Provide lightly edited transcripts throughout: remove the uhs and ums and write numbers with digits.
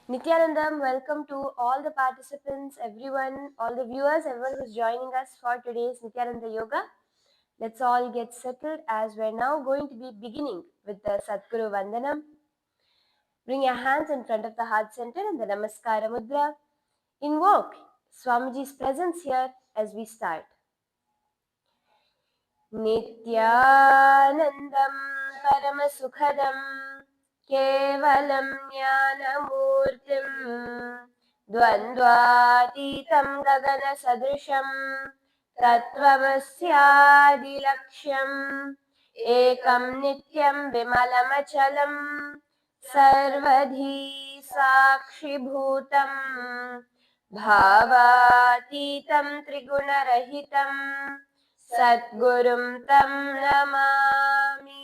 Nithyanandam, welcome to all the participants, everyone, all the viewers, everyone who's joining us for today's Nithyananda Yoga. Let's all get settled as we're now going to be beginning with the Sadguru Vandanam. Bring your hands in front of the heart center and the Namaskara Mudra. Invoke Swamiji's presence here as we start. Nithyanandam Paramasukhadam Kevalam Jnanamurtim Dvandvatītam Gagana Sadrisham Tattvamasyadilaksham Ekam Nityam Vimalamachalam Sarvadhi Sakshibhutam Bhavatītam Trigunarahitam Satgurum Tam Namami.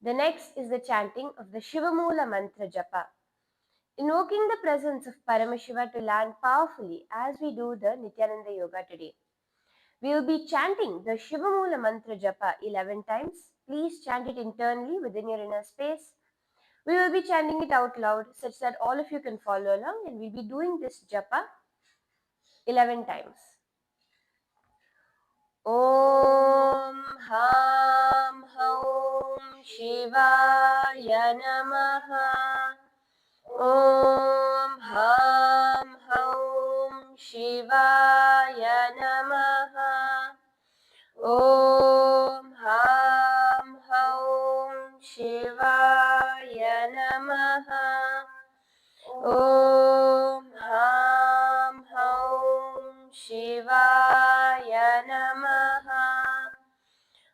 The next is the chanting of the Shivamula mantra japa, invoking the presence of Paramashiva to land powerfully as we do the Nithyananda Yoga today. We will be chanting the Shivamula mantra japa 11 times. Please chant it internally within your inner space. We will be chanting it out loud such that all of you can follow along, and we'll be doing this japa 11 times. Om Ham Haum Shivaya Namaha. Om Ham Haum Shivaya Namaha. Om Ham Haum Shivaya Namaha. Om Ham Haum Shivaya Namaha.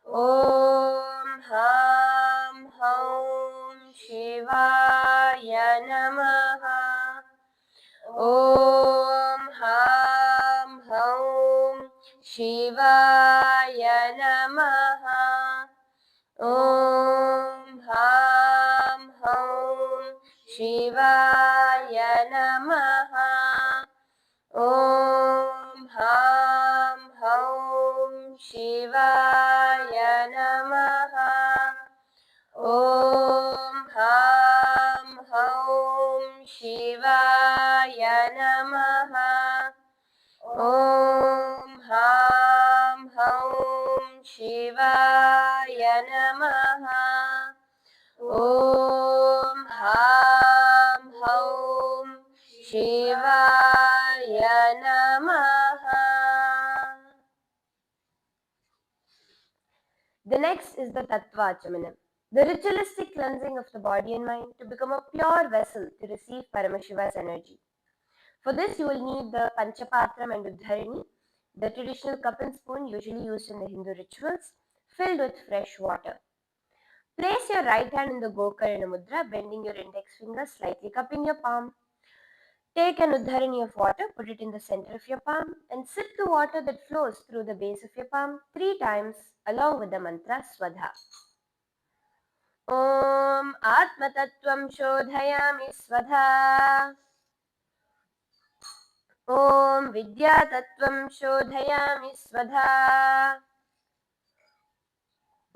Om Ham Haum Shivaya Namaha. Om Ham Haum Shivaya Namaha. Om Ham Haum Shivaya Namaha. Om Ham Haum Shivaya Namaha. Om Ham Haum Shivaya Namaha. Om Ham Haum Shivaya Namaha. Om Ham Haum Shivaya Namaha. The next is the Tattvachamanam, the ritualistic cleansing of the body and mind to become a pure vessel to receive Paramashiva's energy. For this, you will need the Panchapatram and Uddharini, the traditional cup and spoon usually used in the Hindu rituals, filled with fresh water. Place your right hand in the Gokarna Mudra, bending your index finger, slightly cupping your palm. Take an Uddharini of water, put it in the center of your palm, and sip the water that flows through the base of your palm 3 times, along with the mantra Swadha. Om Atma Tattvam Shodhayami Swadha. Om Vidya Tattvam Shodhayami Swadha.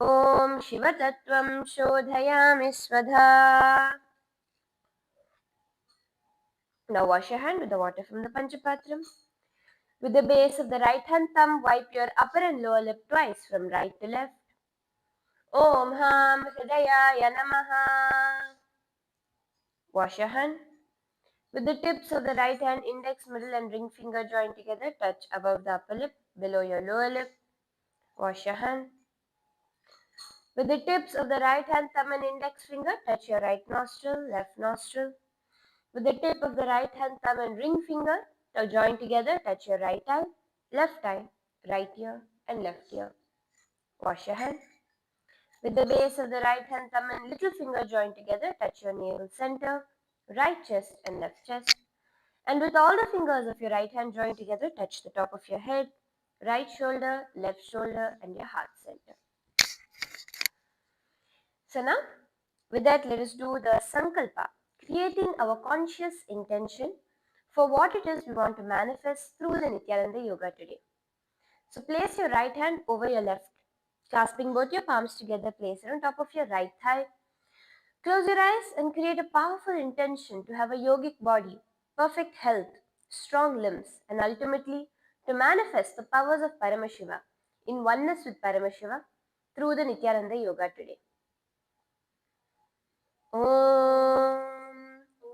Om Shiva Tattvam Shodhayami Swadha. Now wash your hand with the water from the Panchapatram. With the base of the right hand thumb, wipe your upper and lower lip twice from right to left. Om Ham Hridayaya Namaha. Wash your hand. With the tips of the right hand, index, middle and ring finger joined together, touch above the upper lip, below your lower lip. Wash your hand. With the tips of the right hand, thumb and index finger, touch your right nostril, left nostril. With the tip of the right hand, thumb and ring finger, join together, touch your right eye, right ear and left ear. Wash your hand. With the base of the right hand, thumb and little finger joined together, touch your navel center, right chest and left chest. And with all the fingers of your right hand joined together, touch the top of your head, right shoulder, left shoulder and your heart center. So now, with that, let us do the Sankalpa, creating our conscious intention for what it is we want to manifest through the Nithyananda Yoga today. So place your right hand over your left, clasping both your palms together, place it on top of your right thigh. Close your eyes and create a powerful intention to have a yogic body, perfect health, strong limbs, and ultimately to manifest the powers of Paramashiva in oneness with Paramashiva through the Nithyananda Yoga today. Om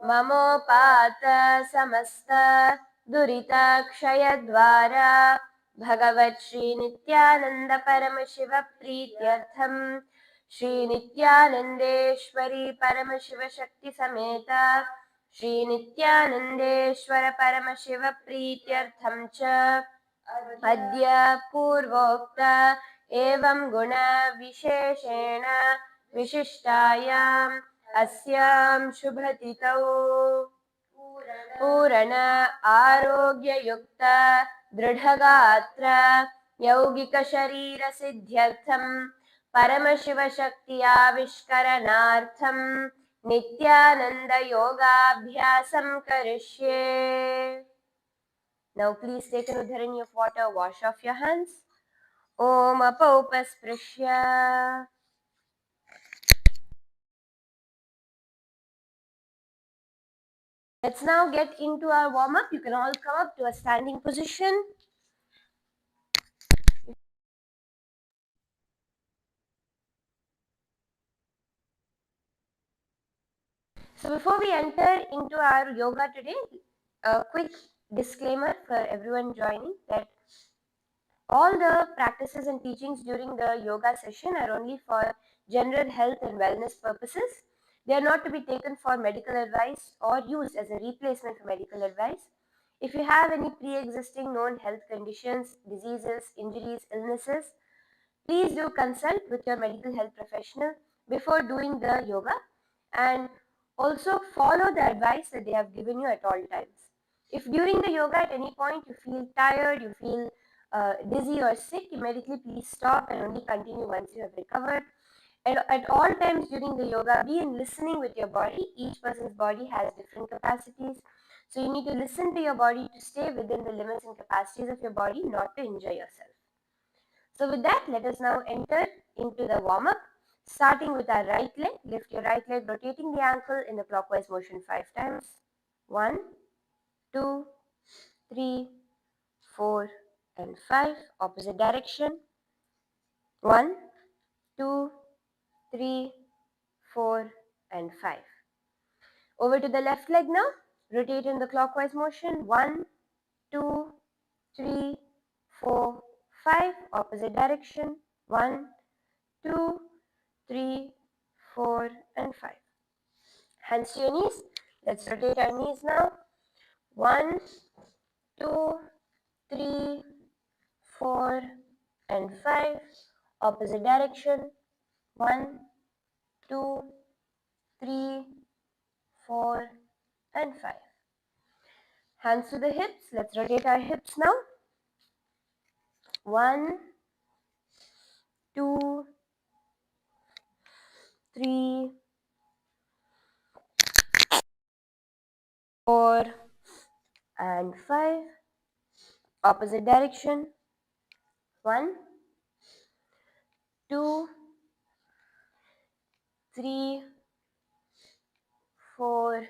Mamopata Samasta Durita Kshayadvara Bhagavat Shri Nithyananda Paramashiva Prityartham Shri Nithyanandeshwari Paramashiva Shakti Sameta Shri Nithyanandeshwara Paramashiva Prityartham Cha Adya Purvokta Evam Guna Visheshena Vishishtayam अस्यां शुभतिथौ पूर्ण आरोग्ययुक्त दृढगात्र यौगिकशरीरसिद्ध्यर्थं परमशिवशक्त्याविष्करणार्थं नित्यानन्दयोगाभ्यासं करिष्ये. Now please take an udharani of water, wash off your hands. Om apaupasprisya. Let's now get into our warm-up. You can all come up to a standing position. So before we enter into our yoga today, a quick disclaimer for everyone joining that all the practices and teachings during the yoga session are only for general health and wellness purposes. They are not to be taken for medical advice or used as a replacement for medical advice. If you have any pre-existing known health conditions, diseases, injuries, illnesses, please do consult with your medical health professional before doing the yoga, and also follow the advice that they have given you at all times. If during the yoga at any point you feel tired, you feel dizzy or sick, immediately please stop and only continue once you have recovered. And at all times during the yoga, be in listening with your body. Each person's body has different capacities. So you need to listen to your body to stay within the limits and capacities of your body, not to injure yourself. So with that, let us now enter into the warm-up, starting with our right leg. Lift your right leg, rotating the ankle in a clockwise motion 5 times. 1, 2, 3, 4, and 5. Opposite direction. 1, 2, 3, 4, and 5. Over to the left leg now. Rotate in the clockwise motion. 1, 2, 3, 4, 5. Opposite direction. 1, 2, 3, 4, and 5. Hands to your knees. Let's rotate our knees now. 1, 2, 3, 4, and 5. Opposite direction. 1, 2, 3, 4, and 5. Hands to the hips. Let's rotate our hips now. 1, 2, 3, 4, and 5. Opposite direction. 1, 2, 3, 4,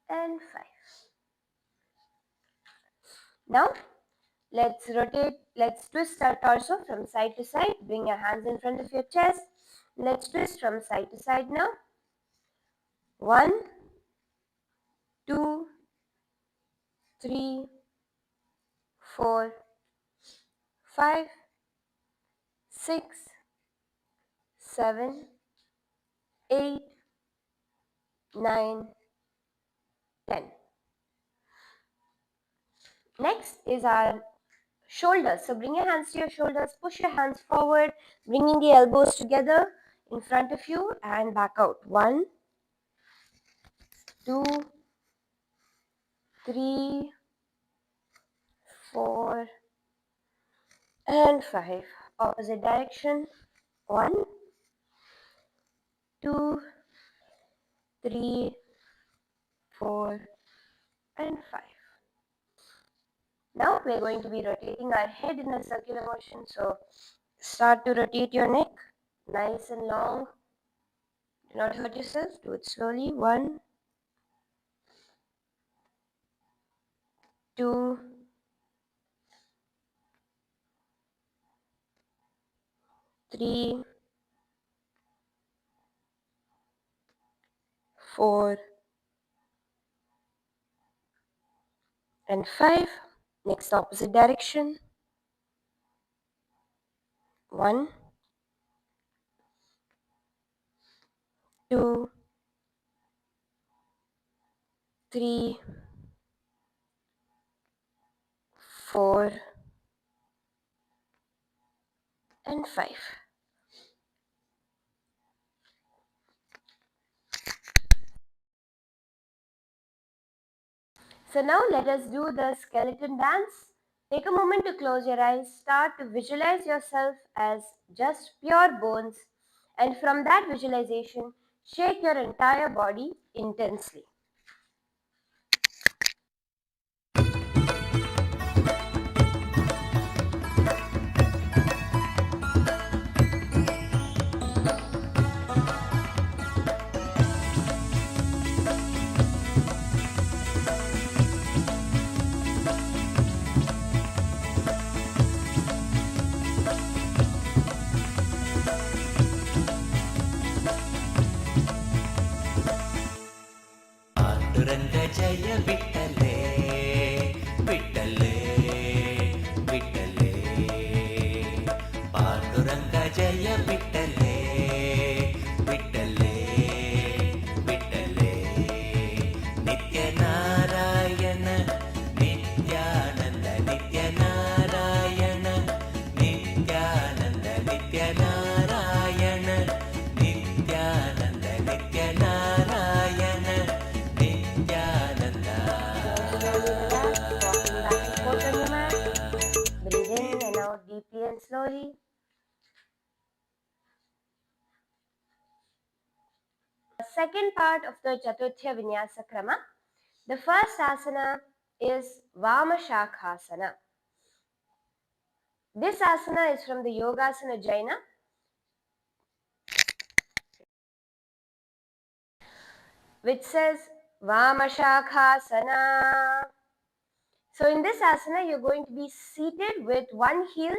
and 5. Now, let's twist our torso from side to side. Bring your hands in front of your chest. Let's twist from side to side now. 1, 2, 3, 4, 5, 6, 7, 8, 9, 10. Next is our shoulders. So bring your hands to your shoulders, push your hands forward, bringing the elbows together in front of you and back out. 1, 2, 3, 4, and 5. Opposite direction. 1, 2, 3, 4, and 5. Now we are going to be rotating our head in a circular motion. So start to rotate your neck, nice and long. Do not hurt yourself. Do it slowly. 1, 2, 3, 4, and 5. Next, opposite direction. 1, 2, 3, 4, and 5. So now let us do the skeleton dance. Take a moment to close your eyes. Start to visualize yourself as just pure bones, and from that visualization, shake your entire body intensely. Pandurang जय विठ्ठले विठ्ठले विठ्ठले पांडुरंग जय विठ्ठले विठ्ठले विठ्ठले नित्य नारायण नित्यानंद नित्य नारायण नित्यानंद नित्य नारायण नित्यानंद नित्य Narayan Breathe in and out deeply and slowly. The second part of the Chaturtiya Vinyasa Krama. The first asana is Vamashakhasana. This asana is from the Yogasana Jaina, which says Vamashakhasana. So in this asana, you're going to be seated with one heel,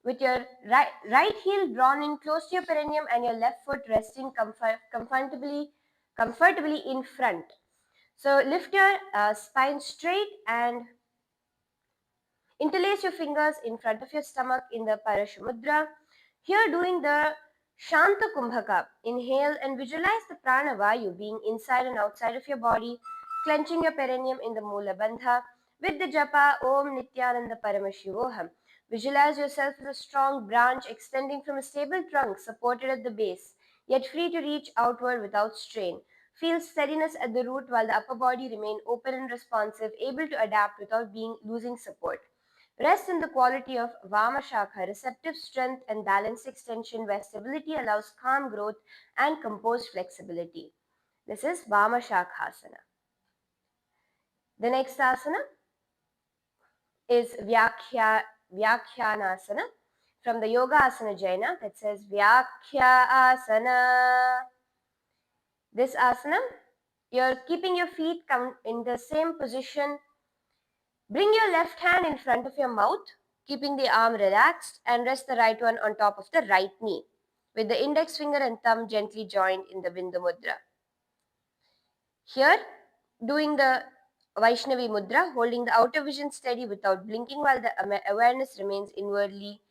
with your right heel drawn in close to your perineum and your left foot resting comfortably in front. So lift your spine straight and interlace your fingers in front of your stomach in the Parashu Mudra. Here doing the Shanta Kumbhaka. Inhale and visualize the prana vayu being inside and outside of your body, clenching your perineum in the Mula Bandha. With the japa Om Nithyananda Paramashivoham. Visualize yourself as a strong branch extending from a stable trunk supported at the base, yet free to reach outward without strain. Feel steadiness at the root while the upper body remain open and responsive, able to adapt without losing support. Rest in the quality of Vamashakha, receptive strength and balanced extension where stability allows calm growth and composed flexibility. This is Vamashakhasana. The next asana is Vyakhyanasana from the Yoga Asana Jaina that says Vyakhya Asana. This asana, you're keeping your feet in the same position. Bring your left hand in front of your mouth, keeping the arm relaxed, and rest the right one on top of the right knee, with the index finger and thumb gently joined in the Bindu Mudra. Here, doing the Vaishnavi Mudra, holding the outer vision steady without blinking while the awareness remains inwardly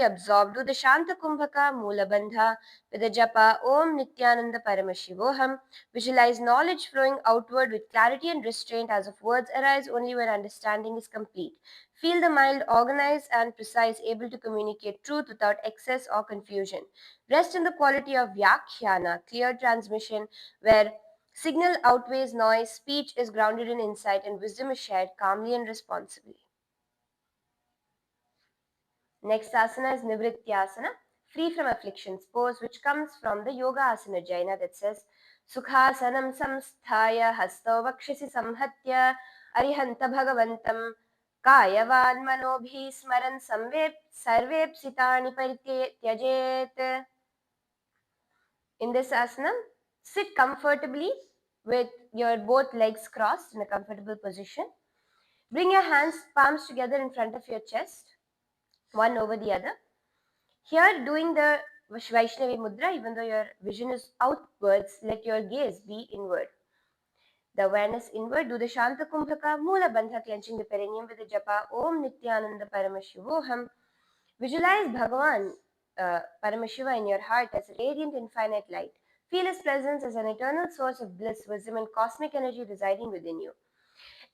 absorbed. Do the Shanta Kumbhaka Mula Bandha with the japa Om Nithyananda Paramashivoham. Visualize knowledge flowing outward with clarity and restraint as if words arise only when understanding is complete. Feel the mind organized and precise, able to communicate truth without excess or confusion. Rest in the quality of Vyakhyana, clear transmission, where signal outweighs noise, speech is grounded in insight, and wisdom is shared calmly and responsibly. Next asana is Nivrityasana, free from afflictions pose, which comes from the Yoga Asana Jaina that says Sukhasanam samsthaya hasto vakshasi samhatya arihanta bhagavantam kayavan manobhi smaran sarvepsitani parityajet. Sitani. Parityajet. This asana, you're keeping your feet in the same position. Bring your left hand in front of your mouth, keeping the arm relaxed, and rest the right one on top of the right knee. With the index finger and thumb gently joined in the Bindu Mudra. Here, doing the Vaishnavi Mudra, holding the outer vision steady without blinking while the awareness remains inwardly absorbed. Do the Shanta Kumbhaka Mula Bandha with the japa Om Nithyananda Paramashivoham. Visualize knowledge flowing outward with clarity and restraint as if words arise only when understanding is complete. Feel the mind organized and precise, able to communicate truth without excess or confusion. Rest in the quality of Vyakhyana, clear transmission, where signal outweighs noise, speech is grounded in insight, and wisdom is shared calmly and responsibly. In this asana, sit comfortably with your both legs crossed in a comfortable position. Bring your hands, palms together in front of your chest, one over the other. Here, doing the Vaishnavi Mudra, even though your vision is outwards, let your gaze be inward. The awareness inward, do the Shanta Kumbhaka, Mula Bandha, clenching the perineum with the japa, Om Nithyananda Paramashivoham. Visualize Bhagavan, Paramashiva in your heart as radiant infinite light. Feel his presence as an eternal source of bliss, wisdom, and cosmic energy residing within you.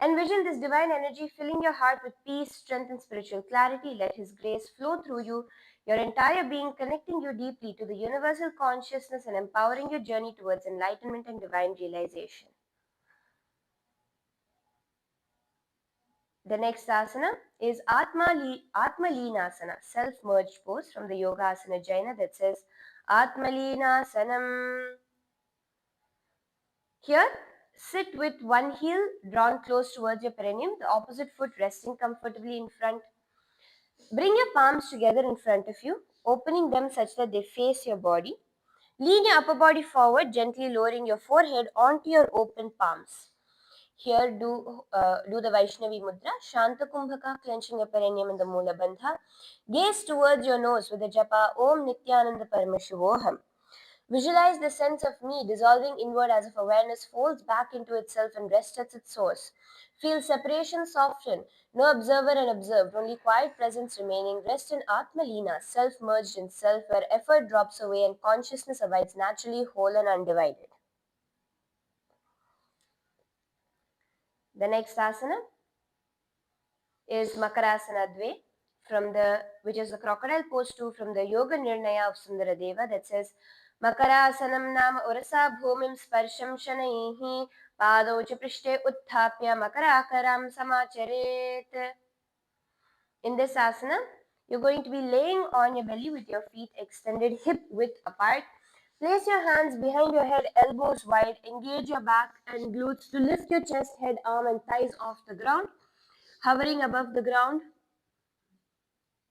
Envision this divine energy filling your heart with peace, strength, and spiritual clarity. Let his grace flow through you, your entire being, connecting you deeply to the universal consciousness and empowering your journey towards enlightenment and divine realization. The next asana is Atmaleenasana, self-merged pose from the Yoga Asana Jaina that says Atmaleenasanam. Here, sit with one heel drawn close towards your perineum, the opposite foot resting comfortably in front. Bring your palms together in front of you, opening them such that they face your body. Lean your upper body forward, gently lowering your forehead onto your open palms. Here, do the Vaishnavi Mudra, Shanta Kumbhaka, clenching your perineum in the Mula Bandha. Gaze towards your nose with the japa Om Nithyananda Paramashivoham. Visualize the sense of me dissolving inward as if awareness folds back into itself and rests at its source. Feel separation soften, no observer and observed, only quiet presence remaining. Rest in Atmalina, self-merged in self, where effort drops away and consciousness abides naturally whole and undivided. The next asana is Makarasana Dve, which is the crocodile pose 2 from the Yoga Nirnaya of Sundaradeva that says Makarasanam nama urasa bhumim sparsham shanaihi padau ch prishte utthapya makarakaram samacharet. In this asana, you're going to be laying on your belly with your feet extended hip width apart. Place your hands behind your head, elbows wide. Engage your back and glutes to lift your chest, head, arm, and thighs off the ground. Hovering above the ground,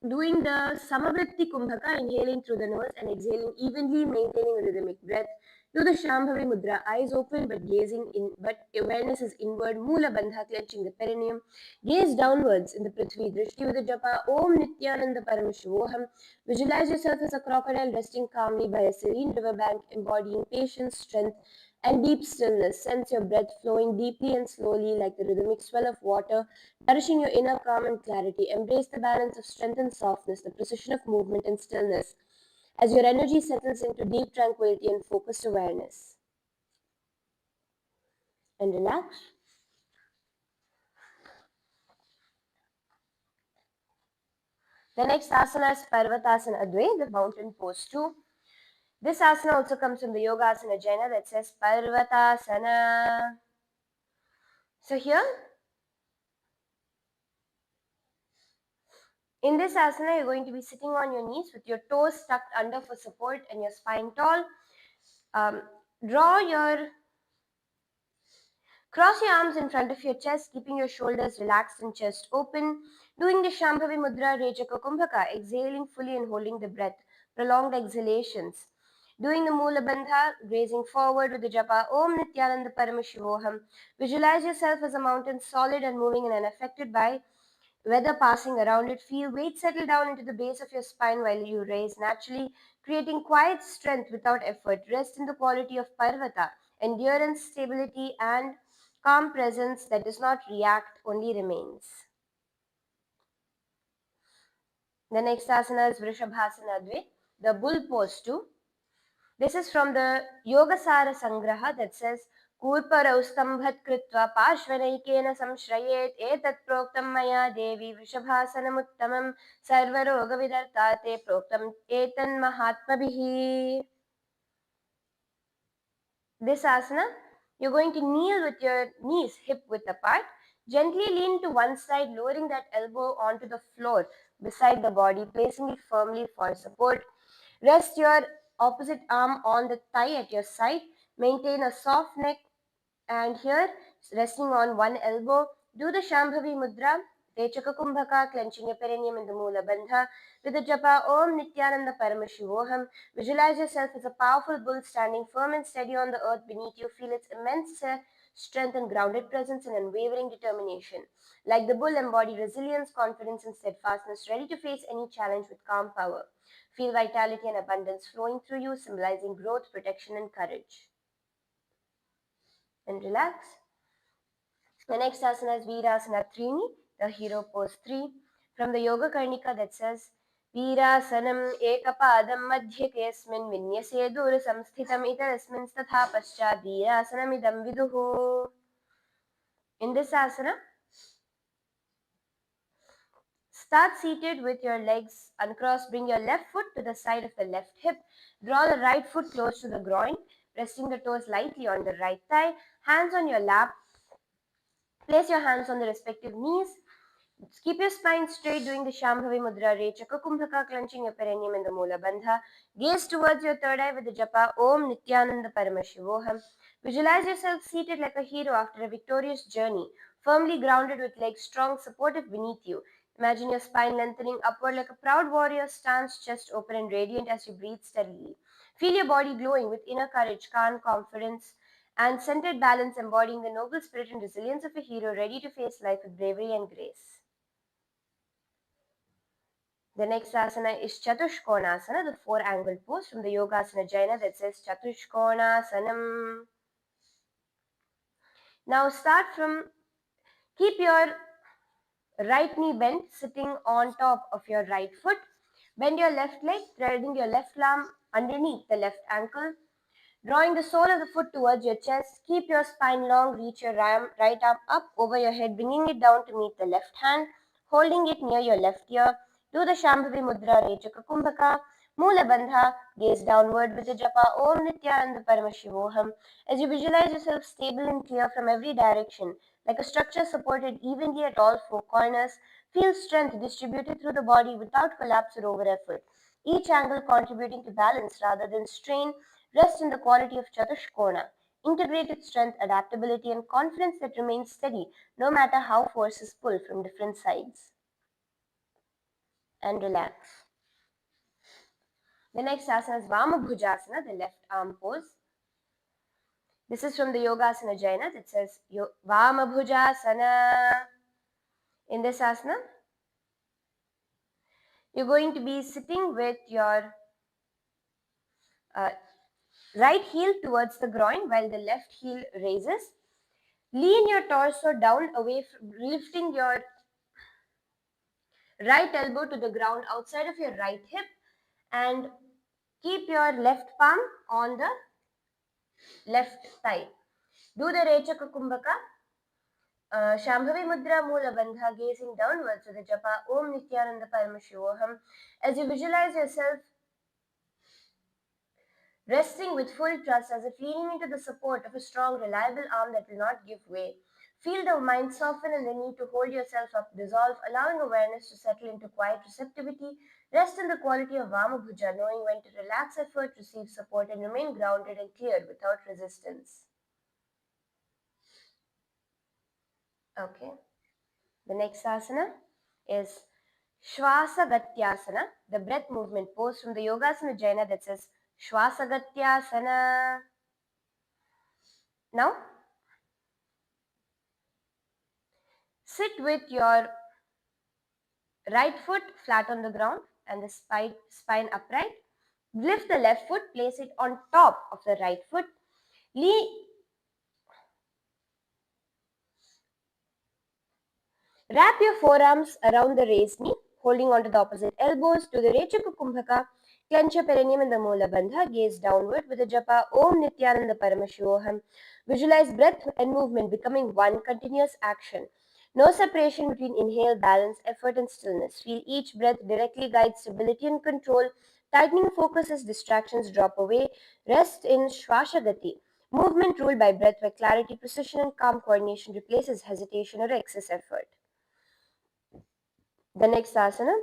doing the Samavritti Kumbhaka, inhaling through the nose and exhaling evenly, maintaining a rhythmic breath. Do the Shambhavi Mudra, eyes open but gazing in, but awareness is inward. Mula Bandha, clenching the perineum. Gaze downwards in the Prithvi Drishti with the japa Om Nithyananda Paramashivoham. Visualize yourself as a crocodile resting calmly by a serene riverbank, embodying patience, strength, and deep stillness. Sense your breath flowing deeply and slowly like the rhythmic swell of water, nourishing your inner calm and clarity. Embrace the balance of strength and softness, the precision of movement and stillness, as your energy settles into deep tranquility and focused awareness. And relax. The next asana is Parvatasana Adve, the mountain pose 2. This asana also comes from the Yoga Asana Jaina that says Parvatasana. So here, in this asana, you're going to be sitting on your knees with your toes tucked under for support and your spine tall. Draw your Cross your arms in front of your chest, keeping your shoulders relaxed and chest open. Doing the Shambhavi Mudra, Rejaka Kumbhaka, exhaling fully and holding the breath. Prolonged exhalations. Doing the Mula Bandha, grazing forward with the japa Om Nithyananda Paramashivoham. Visualize yourself as a mountain, solid and moving and unaffected by weather passing around it. Feel weight settle down into the base of your spine while you raise naturally, creating quiet strength without effort. Rest in the quality of Parvata, endurance, stability, and calm presence that does not react, only remains. The next asana is Vrishabhasana Dve, the bull pose 2. This is from the Yogasara Sangraha that says Kurparau stambhat kritva parshvanaikena samshrayet etat proktam maya devi vrishabhasanam uttamam sarvaroga vidartate proktam etan mahatmabhihi. This asana, you're going to kneel with your knees hip width apart. Gently lean to one side, lowering that elbow onto the floor beside the body, placing it firmly for support. Rest your opposite arm on the thigh at your side. Maintain a soft neck, and here, resting on one elbow, do the Shambhavi Mudra, Rechaka Kumbhaka, clenching your perineum in the Mula Bandha. With the japa Om Nithyananda Paramashivoham, visualize yourself as a powerful bull standing firm and steady on the earth beneath you. Feel its immense strength and grounded presence and unwavering determination. Like the bull, embody resilience, confidence, and steadfastness, ready to face any challenge with calm power. Feel vitality and abundance flowing through you, symbolizing growth, protection, and courage. And relax. The next asana is Virasana Trini, the hero pose 3, from the Yoga Karnika that says, Virasanam ekapadam madhyakesmin vinyase dur samsthitam itarasmin statha paschat Virasanam idam viduhu. In this asana, start seated with your legs uncrossed. Bring your left foot to the side of the left hip. Draw the right foot close to the groin, resting the toes lightly on the right thigh. Hands on your lap. Place your hands on the respective knees. Keep your spine straight doing the Shambhavi Mudra, Rechaka Kumbhaka, clenching your perineum in the Mula Bandha. Gaze towards your third eye with the japa Om Nithyananda Paramashivoham. Visualize yourself seated like a hero after a victorious journey, firmly grounded with legs strong, supportive beneath you. Imagine your spine lengthening upward like a proud warrior, stance chest open and radiant as you breathe steadily. Feel your body glowing with inner courage, calm confidence, and centered balance, embodying the noble spirit and resilience of a hero ready to face life with bravery and grace. The next asana is Chatushkonasana, the four-angle pose from the Yogasana Jaina that says Chatushkonasanam. Now keep your right knee bent, sitting on top of your right foot. Bend your left leg, threading your left arm underneath the left ankle. Drawing the sole of the foot towards your chest, keep your spine long, reach your right arm up over your head, bringing it down to meet the left hand, holding it near your left ear. Do the Shambhavi Mudra, Rechaka Kumbhaka, Mula Bandha, gaze downward with the japa Om Nithyananda Paramashivoham as you visualize yourself stable and clear from every direction, like a structure supported evenly at all four corners. Feel strength distributed through the body without collapse or over effort, each angle contributing to balance rather than strain. Rest in the quality of Chatushkona, integrated strength, adaptability, and confidence that remains steady no matter how forces pull from different sides. And relax. The next asana is Vamabhujasana, the left arm pose. This is from the Yogasana Jaina that says Vamabhujasana. In this asana, you're going to be sitting with your right heel towards the groin while the left heel raises. Lean your torso down away, lifting your right elbow to the ground outside of your right hip, and keep your left palm on the left thigh. Do the Rechaka Kumbhaka, Shambhavi Mudra Mula Bandha, gazing downwards with the japa Om Nithyananda Paramashivoham as you visualize yourself resting with full trust as if leaning into the support of a strong, reliable arm that will not give way. Feel the mind soften and the need to hold yourself up dissolve, allowing awareness to settle into quiet receptivity. Rest in the quality of Vamabhuja, knowing when to relax effort, receive support, and remain grounded and cleared without resistance. Okay. The next asana is Shwasagatyasana, the breath movement pose from the Yogasana Jaina that says Shwasagatyasana. Now, sit with your right foot flat on the ground and the spine upright. Lift the left foot, place it on top of the right foot. Wrap your forearms around the raised knee, holding onto the opposite elbows. To the Rechaka Kumbhaka, clench your perineum in the Mula Bandha, gaze downward with the japa Om Nithyananda Paramashivoham. Visualize breath and movement becoming one continuous action. No separation between inhale, balance, effort, and stillness. Feel each breath directly guide stability and control, tightening focus as distractions drop away. Rest in Shwashagati, movement ruled by breath where clarity, precision, and calm coordination replaces hesitation or excess effort. The next asana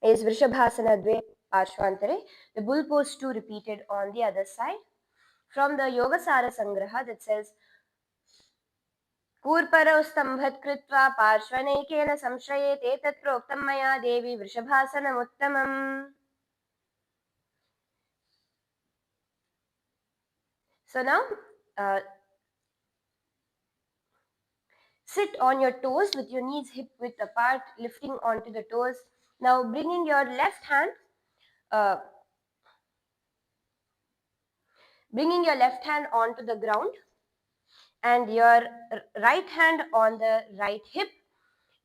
is Vrishabhasana Dve Parshvantare, the bull pose 2 repeated on the other side. From the Yogasara Sangraha that says कूर्परौ स्तम्भत् कृत्वा पार्श्वनैकेन संश्रयेत् एतत् प्रोक्तं मया देवी वृषभासनमुत्तमम्. So now uh, sit on your toes with your knees hip width apart, lifting onto the toes. Now bringing your left hand uh, onto the ground and your right hand on the right hip,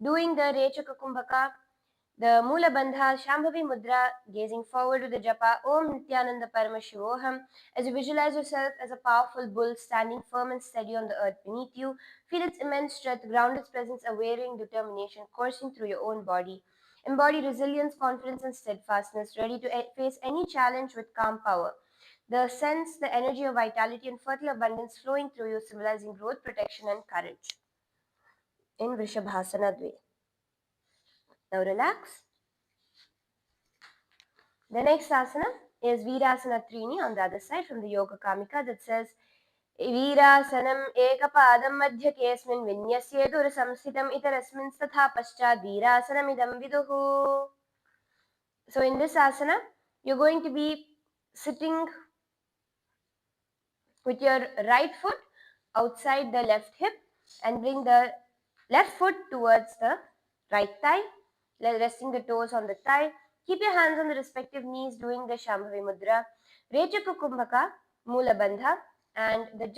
doing the Rechaka Kumbhaka, the Mula Bandha, Shambhavi Mudra, gazing forward to the japa, Om Nithyananda Paramashivoham. As you visualize yourself as a powerful bull standing firm and steady on the earth beneath you, feel its immense strength, ground its presence, a wavering determination coursing through your own body. Embody resilience, confidence, and steadfastness, ready to face any challenge with calm power. The sense, the energy of vitality and fertile abundance flowing through you, symbolizing growth, protection, and courage. In Vrishabhasana Dve. Now relax. The next asana is Virasana Trini on the other side from the Yoga Kamika that says Virasanam Ekapadam Madhyakesmin Vinyasyetur Samsitam Itarasmin Statha Paschad Virasanam Idam Viduhu. So in this asana, you're going to be sitting with your right foot outside the left hip and bring the left foot towards the right thigh, resting the toes on the thigh. Keep your hands on the respective knees doing the Shambhavi Mudra, Rechaka Kumbhaka, Mula Bandha, and the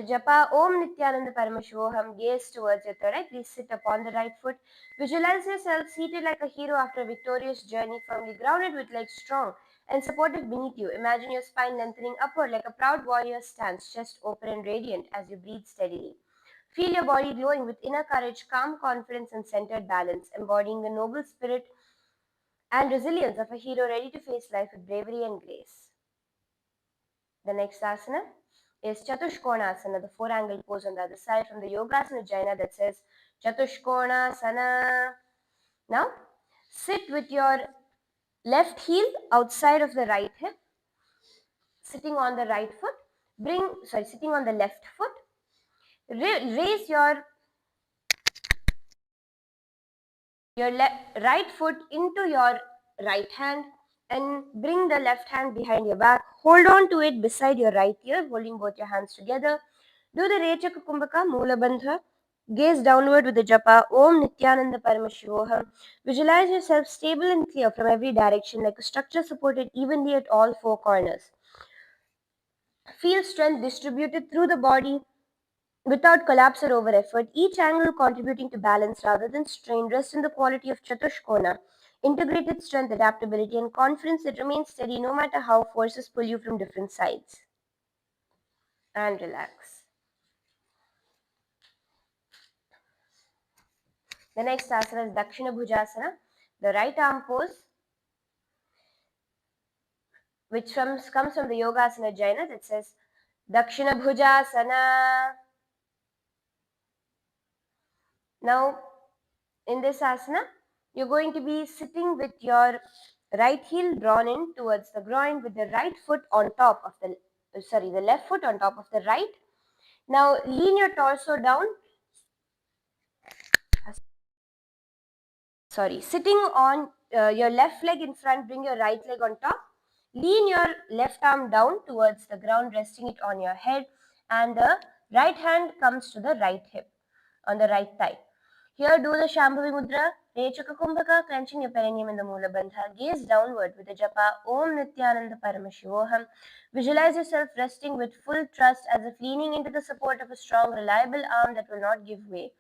japa Om Nithyananda Paramashivoham. Gaze towards your third eye. Please sit upon the right foot. Visualize yourself seated like a hero after a victorious journey, firmly grounded with legs strong and supported beneath you. Imagine your spine lengthening upward like a proud warrior stands, chest open and radiant as you breathe steadily. Feel your body glowing with inner courage, calm confidence, and centered balance, embodying the noble spirit and resilience of a hero ready to face life with bravery and grace. The next asana is Chatushkonasana, the four-angle pose on the other side from the Yogasana Jaina that says Chatushkonasana. Now, sit with your left heel outside of the right hip, sitting on the right foot. Sitting on the left foot. Raise your right foot into your right hand and bring the left hand behind your back. Hold on to it beside your right ear, holding both your hands together. Do the Rechaka Kumbhaka Mula Bandha. Gaze downward with the japa Om Nithyananda Paramashivoham. Visualize yourself stable and clear from every direction like a structure supported evenly at all four corners. Feel strength distributed through the body without collapse or over effort, each angle contributing to balance rather than strain. Rest in the quality of Chatushkona, integrated strength, adaptability, and confidence that remains steady no matter how forces pull you from different sides. And relax. The next asana is Dakshina Bhujasana, the right arm pose, which comes from the Yogasana Jaina that says Dakshina Bhujasana. Now, in this asana, you're going to be sitting with your right heel drawn in towards the groin with the right foot on top of the left foot on top of the right. Now lean your torso down. Sitting on your left leg in front, bring your right leg on top. Lean your left arm down towards the ground, resting it on your head, and the right hand comes to the right hip on the right thigh. Here, do the Shambhavi Mudra, Rechaka Kumbhaka, clenching your perineum in the Mula Bandha. Gaze downward with the japa Om Nithyananda Paramashivoham. Visualize yourself resting with full trust as if leaning into the support of a strong, reliable arm that will not give way.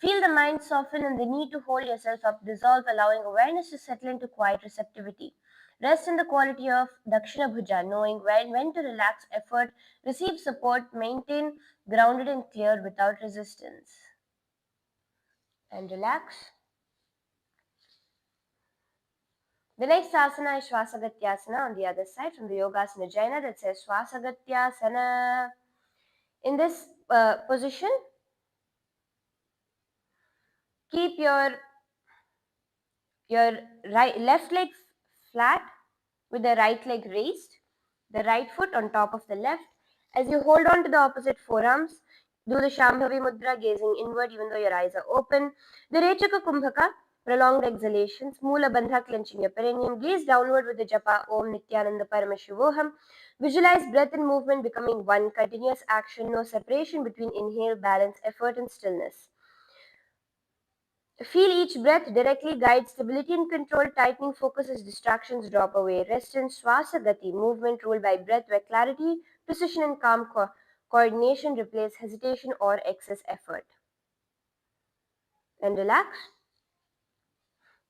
Feel the mind soften and the need to hold yourself up dissolve, allowing awareness to settle into quiet receptivity. Rest in the quality of Dakshina Bhuja, knowing when to relax effort, receive support, maintain grounded and clear without resistance. And relax. The next asana is Swasagatyasana on the other side from the Yogasana Jaina that says Swasagatyasana. In this position, keep your left leg flat with the right leg raised, the right foot on top of the left. As you hold on to the opposite forearms, Do the Shambhavi Mudra, gazing inward even though your eyes are open. The Rechaka Kumbhaka, prolonged exhalations. Mula Bandha, clenching your perineum. Gaze downward with the japa Om Nithyananda Paramashivoham. Visualize breath and movement becoming one, continuous action, no separation between inhale, balance, effort, and stillness. Feel each breath directly guide stability and control, tightening focus as distractions drop away. Rest in Swasagati, movement ruled by breath where clarity, precision, and calm coordination replace hesitation or excess effort. And relax.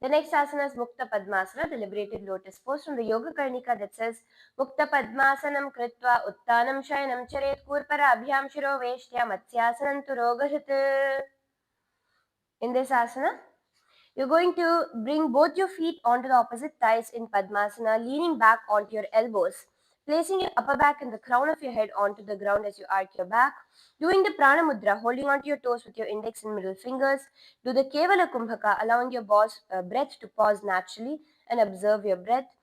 The next asana is Mukta Padmasana, the liberated lotus pose from the Yoga Karnika that says Mukta Padmasanam Kritva Uttanam Shayanam Charet Kurpara Abhyam Shiro Veshtya Matsyasanam Turogarit. In this asana, you're going to bring both your feet onto the opposite thighs in Padmasana, leaning back onto your elbows, placing your upper back and the crown of your head onto the ground as you arch your back. Doing the Prana Mudra, holding onto your toes with your index and middle fingers. Do the Kevala Kumbhaka, allowing your breath to pause naturally and observe your breath.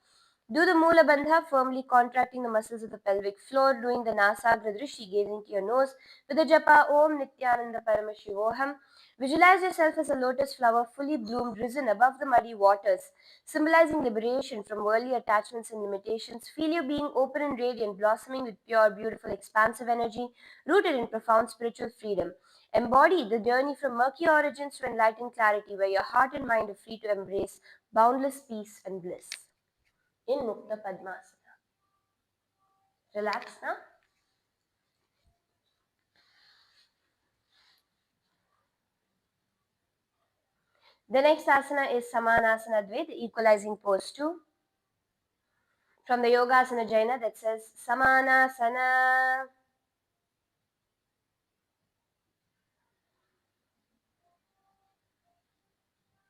Do the Mula Bandha, firmly contracting the muscles of the pelvic floor, doing the Nasagra Drishi, gazing to your nose, with the japa Om Nithyananda Paramashivoham. Visualize yourself as a lotus flower fully bloomed, risen above the muddy waters, symbolizing liberation from worldly attachments and limitations. Feel you being open and radiant, blossoming with pure, beautiful, expansive energy, rooted in profound spiritual freedom. Embody the journey from murky origins to enlightened clarity, where your heart and mind are free to embrace boundless peace and bliss. In Mukta Padmasana. Relax now. The next asana is Samanasana Dve, the equalizing pose 2. From the Yogasana Jaina that says Samanasana.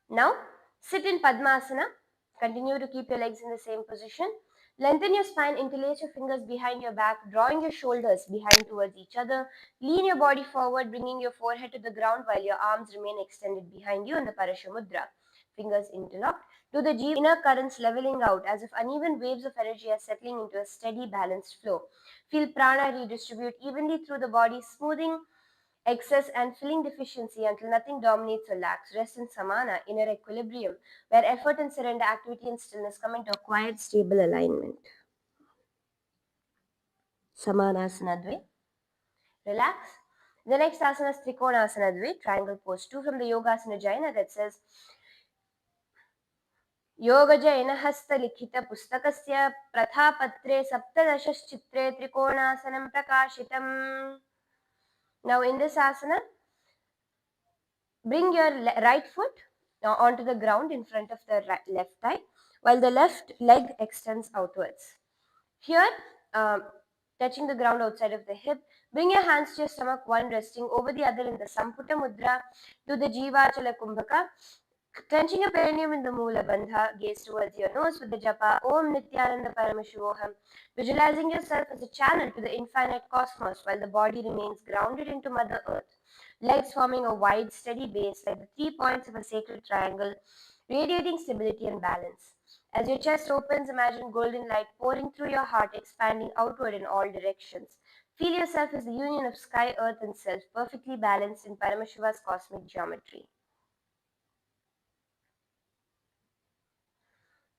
Now, sit in Padmasana. Continue to keep your legs in the same position. Lengthen your spine, interlace your fingers behind your back, drawing your shoulders behind towards each other. Lean your body forward, bringing your forehead to the ground while your arms remain extended behind you in the Parashamudra. Fingers interlocked. Do the Jiva inner currents leveling out as if uneven waves of energy are settling into a steady, balanced flow. Feel prana redistribute evenly through the body, smoothing excess and filling deficiency until nothing dominates or lacks. Rest in samana, inner equilibrium, where effort and surrender, activity and stillness come into a quiet, stable alignment. Samanasana Dve. Relax. The next asana is Trikonasana Dve, triangle pose 2 from the Yogasana Jaina that says योगजैन हस्तलिखितपुस्तकस्य प्रथापत्रे सप्तदशश्चित्रे त्रिकोणासनं प्रकाशितम्. Now in this asana, bring your right foot onto the ground in front of the left thigh while the left leg extends outwards. Here, touching the ground outside of the hip, bring your hands to your stomach, one resting over the other in the Samputa Mudra. Do the Jivachala Kumbhaka. Clenching your perineum in the Mula Bandha, gaze towards your nose with the japa Om Nithyananda Paramashivoham, visualizing yourself as a channel to the infinite cosmos while the body remains grounded into Mother Earth. Legs forming a wide, steady base like the 3 points of a sacred triangle, radiating stability and balance. As your chest opens, imagine golden light pouring through your heart, expanding outward in all directions. Feel yourself as the union of sky, earth, and self, perfectly balanced in Paramashiva's cosmic geometry.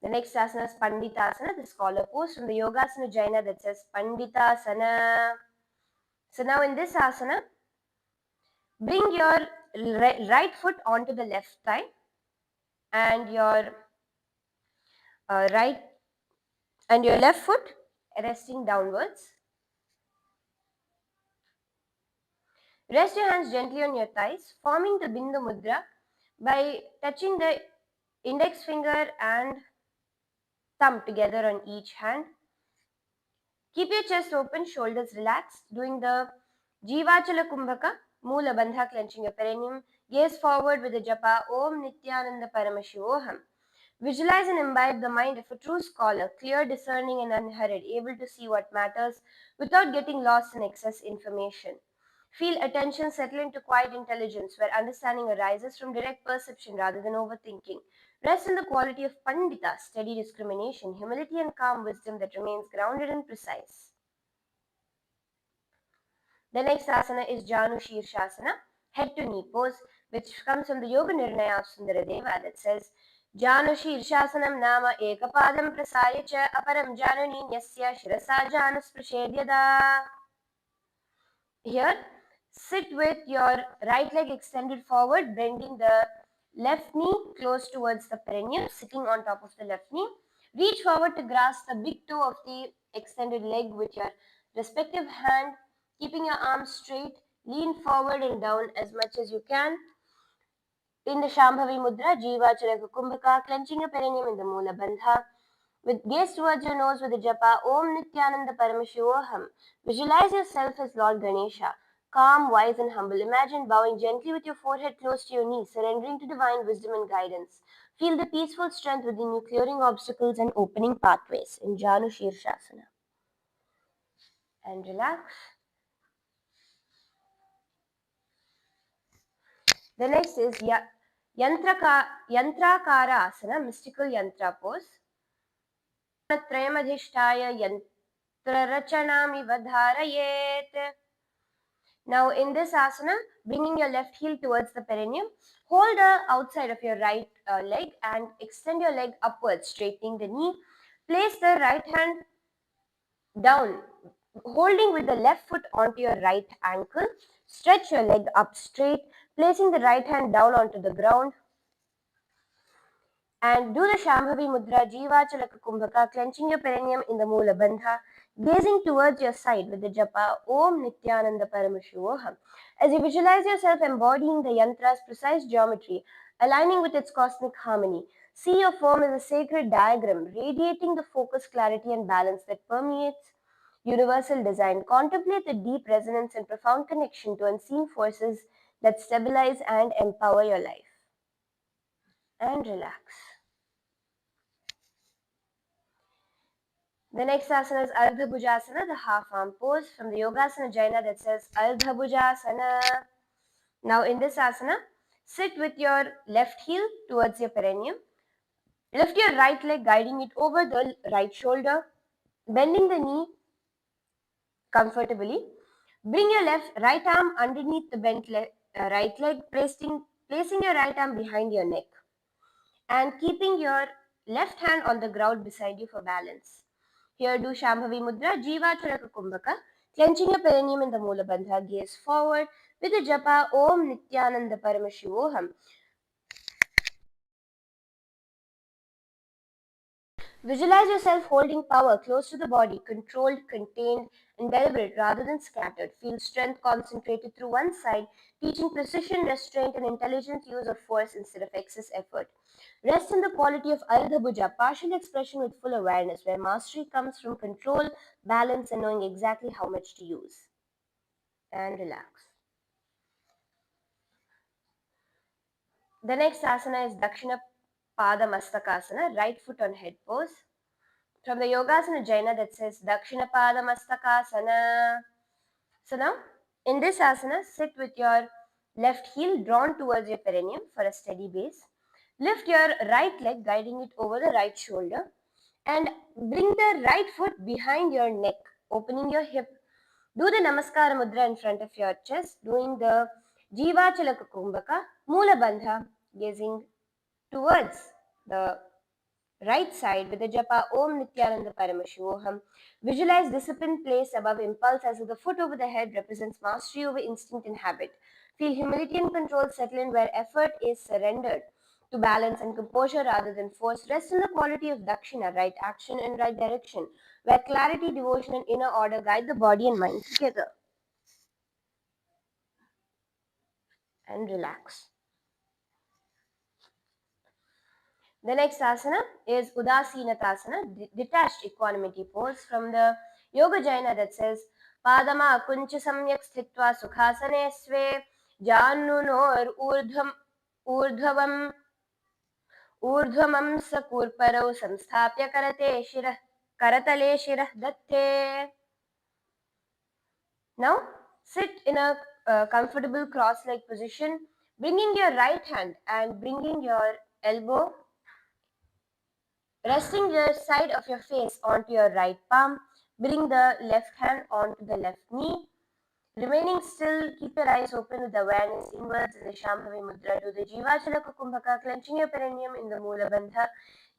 The next asana is Panditasana, the scholar pose from the Yogasana Jaina that says Panditasana. So now in this asana, bring your right foot onto the left thigh and your left foot resting downwards. Rest your hands gently on your thighs, forming the Bindu Mudra by touching the index finger and thumb together on each hand. Keep your chest open, shoulders relaxed, doing the Jivachala Kumbhaka, Mula Bandha, clenching your perineum. Gaze forward with the japa Om Nithyananda Paramashivoham. Visualize and imbibe the mind of a true scholar, clear, discerning, and unhurried, able to see what matters without getting lost in excess information. Feel attention settle into quiet intelligence, where understanding arises from direct perception rather than overthinking. Rest in the quality of Pandita, steady discrimination, humility, and calm wisdom that remains grounded and precise. The next asana is Janu Shirshasana, head to knee pose, which comes from the Yoga Nirnaya of Sundaradeva that says, Janu Shirshasanam nama ekapadam prasaya cha aparam januni nyasya shirasa janu sprashedyada. Here, sit with your right leg extended forward, bending the left knee close towards the perineum, sitting on top of the left knee. Reach forward to grasp the big toe of the extended leg with your respective hand, keeping your arms straight. Lean forward and down as much as you can. In the Shambhavi Mudra, Jiva Charaka Kumbhaka, clenching your perineum in the Mula Bandha. With gaze towards your nose with the japa Om Nithyananda Paramashivoham. Visualize yourself as Lord Ganesha, calm, wise, and humble. Imagine bowing gently with your forehead close to your knees, surrendering to divine wisdom and guidance. Feel the peaceful strength within you, clearing obstacles and opening pathways in Janu Shirshasana. And relax. The next is Yantrakara Asana, mystical yantra pose. Trayamadhishthaya yantrarachanamiva dharayet. Now in this asana, bringing your left heel towards the perineum, hold the outside of your right leg and extend your leg upwards, straightening the knee. Place the right hand down, holding with the left foot onto your right ankle. Stretch your leg up straight, placing the right hand down onto the ground. And do the Shambhavi Mudra, Jiva Chalaka Kumbhaka, clenching your perineum in the Mula Bandha, gazing towards your side with the japa Om Nithyananda Paramashivoham. As you visualize yourself embodying the yantra's precise geometry, aligning with its cosmic harmony, see your form as a sacred diagram, radiating the focus, clarity, and balance that permeates universal design. Contemplate the deep resonance and profound connection to unseen forces that stabilize and empower your life. And relax. The next asana is Ardha Bhujasana, the half arm pose from the Yogasana Jaina that says Ardha Bhujasana. Now in this asana, sit with your left heel towards your perineum. Lift your right leg, guiding it over the right shoulder, bending the knee comfortably. Bring your right arm underneath the bent right leg, placing your right arm behind your neck and keeping your left hand on the ground beside you for balance. Here do Shambhavi Mudra, Jiva Charaka Kumbhaka, clenching your perineum in the Mula Bandha, gaze forward with the japa Om Nithyananda Paramashivoham. Visualize yourself holding power close to the body, controlled, contained, and deliberate rather than scattered. Feel strength concentrated through one side, teaching precision, restraint, and intelligent use of force instead of excess effort. Rest in the quality of Ardha Bhuja, partial expression with full awareness, where mastery comes from control, balance, and knowing exactly how much to use. And relax. The next asana is Dakshina Pada Mastakasana, right foot on head pose. From the Yogasana Jaina that says Dakshina Pada Mastakasana. So now, in this asana, sit with your left heel drawn towards your perineum for a steady base. Lift your right leg, guiding it over the right shoulder, and bring the right foot behind your neck, opening your hip. Do the Namaskara Mudra in front of your chest, doing the Jiva Chalaka Kumbhaka, Mula Bandha, gazing towards the right side with the japa Om Nithyananda Paramashivoham. Visualize discipline placed above impulse as if the foot over the head represents mastery over instinct and habit. Feel humility and control settle in where effort is surrendered to balance and composure rather than force. Rest in the quality of dakshina, right action and right direction, where clarity, devotion, and inner order guide the body and mind together. And relax. The next asana is Udasinatasana, detached equanimity pose from the Yoga Jaina that says Padama Kuncha Samyak Sthitva Sukhasane Sve Janunor Urdhavam Urdhvamam Sakurparau Samsthapya Karatale Shirah Datte. Now sit in a comfortable cross-leg position, bringing your right hand and bringing your elbow, resting the side of your face onto your right palm. Bring the left hand onto the left knee. Remaining still, keep your eyes open with awareness inwards in the Shambhavi Mudra. Do the Jivachalaka Kumbhaka, clenching your perineum in the Mula Bandha.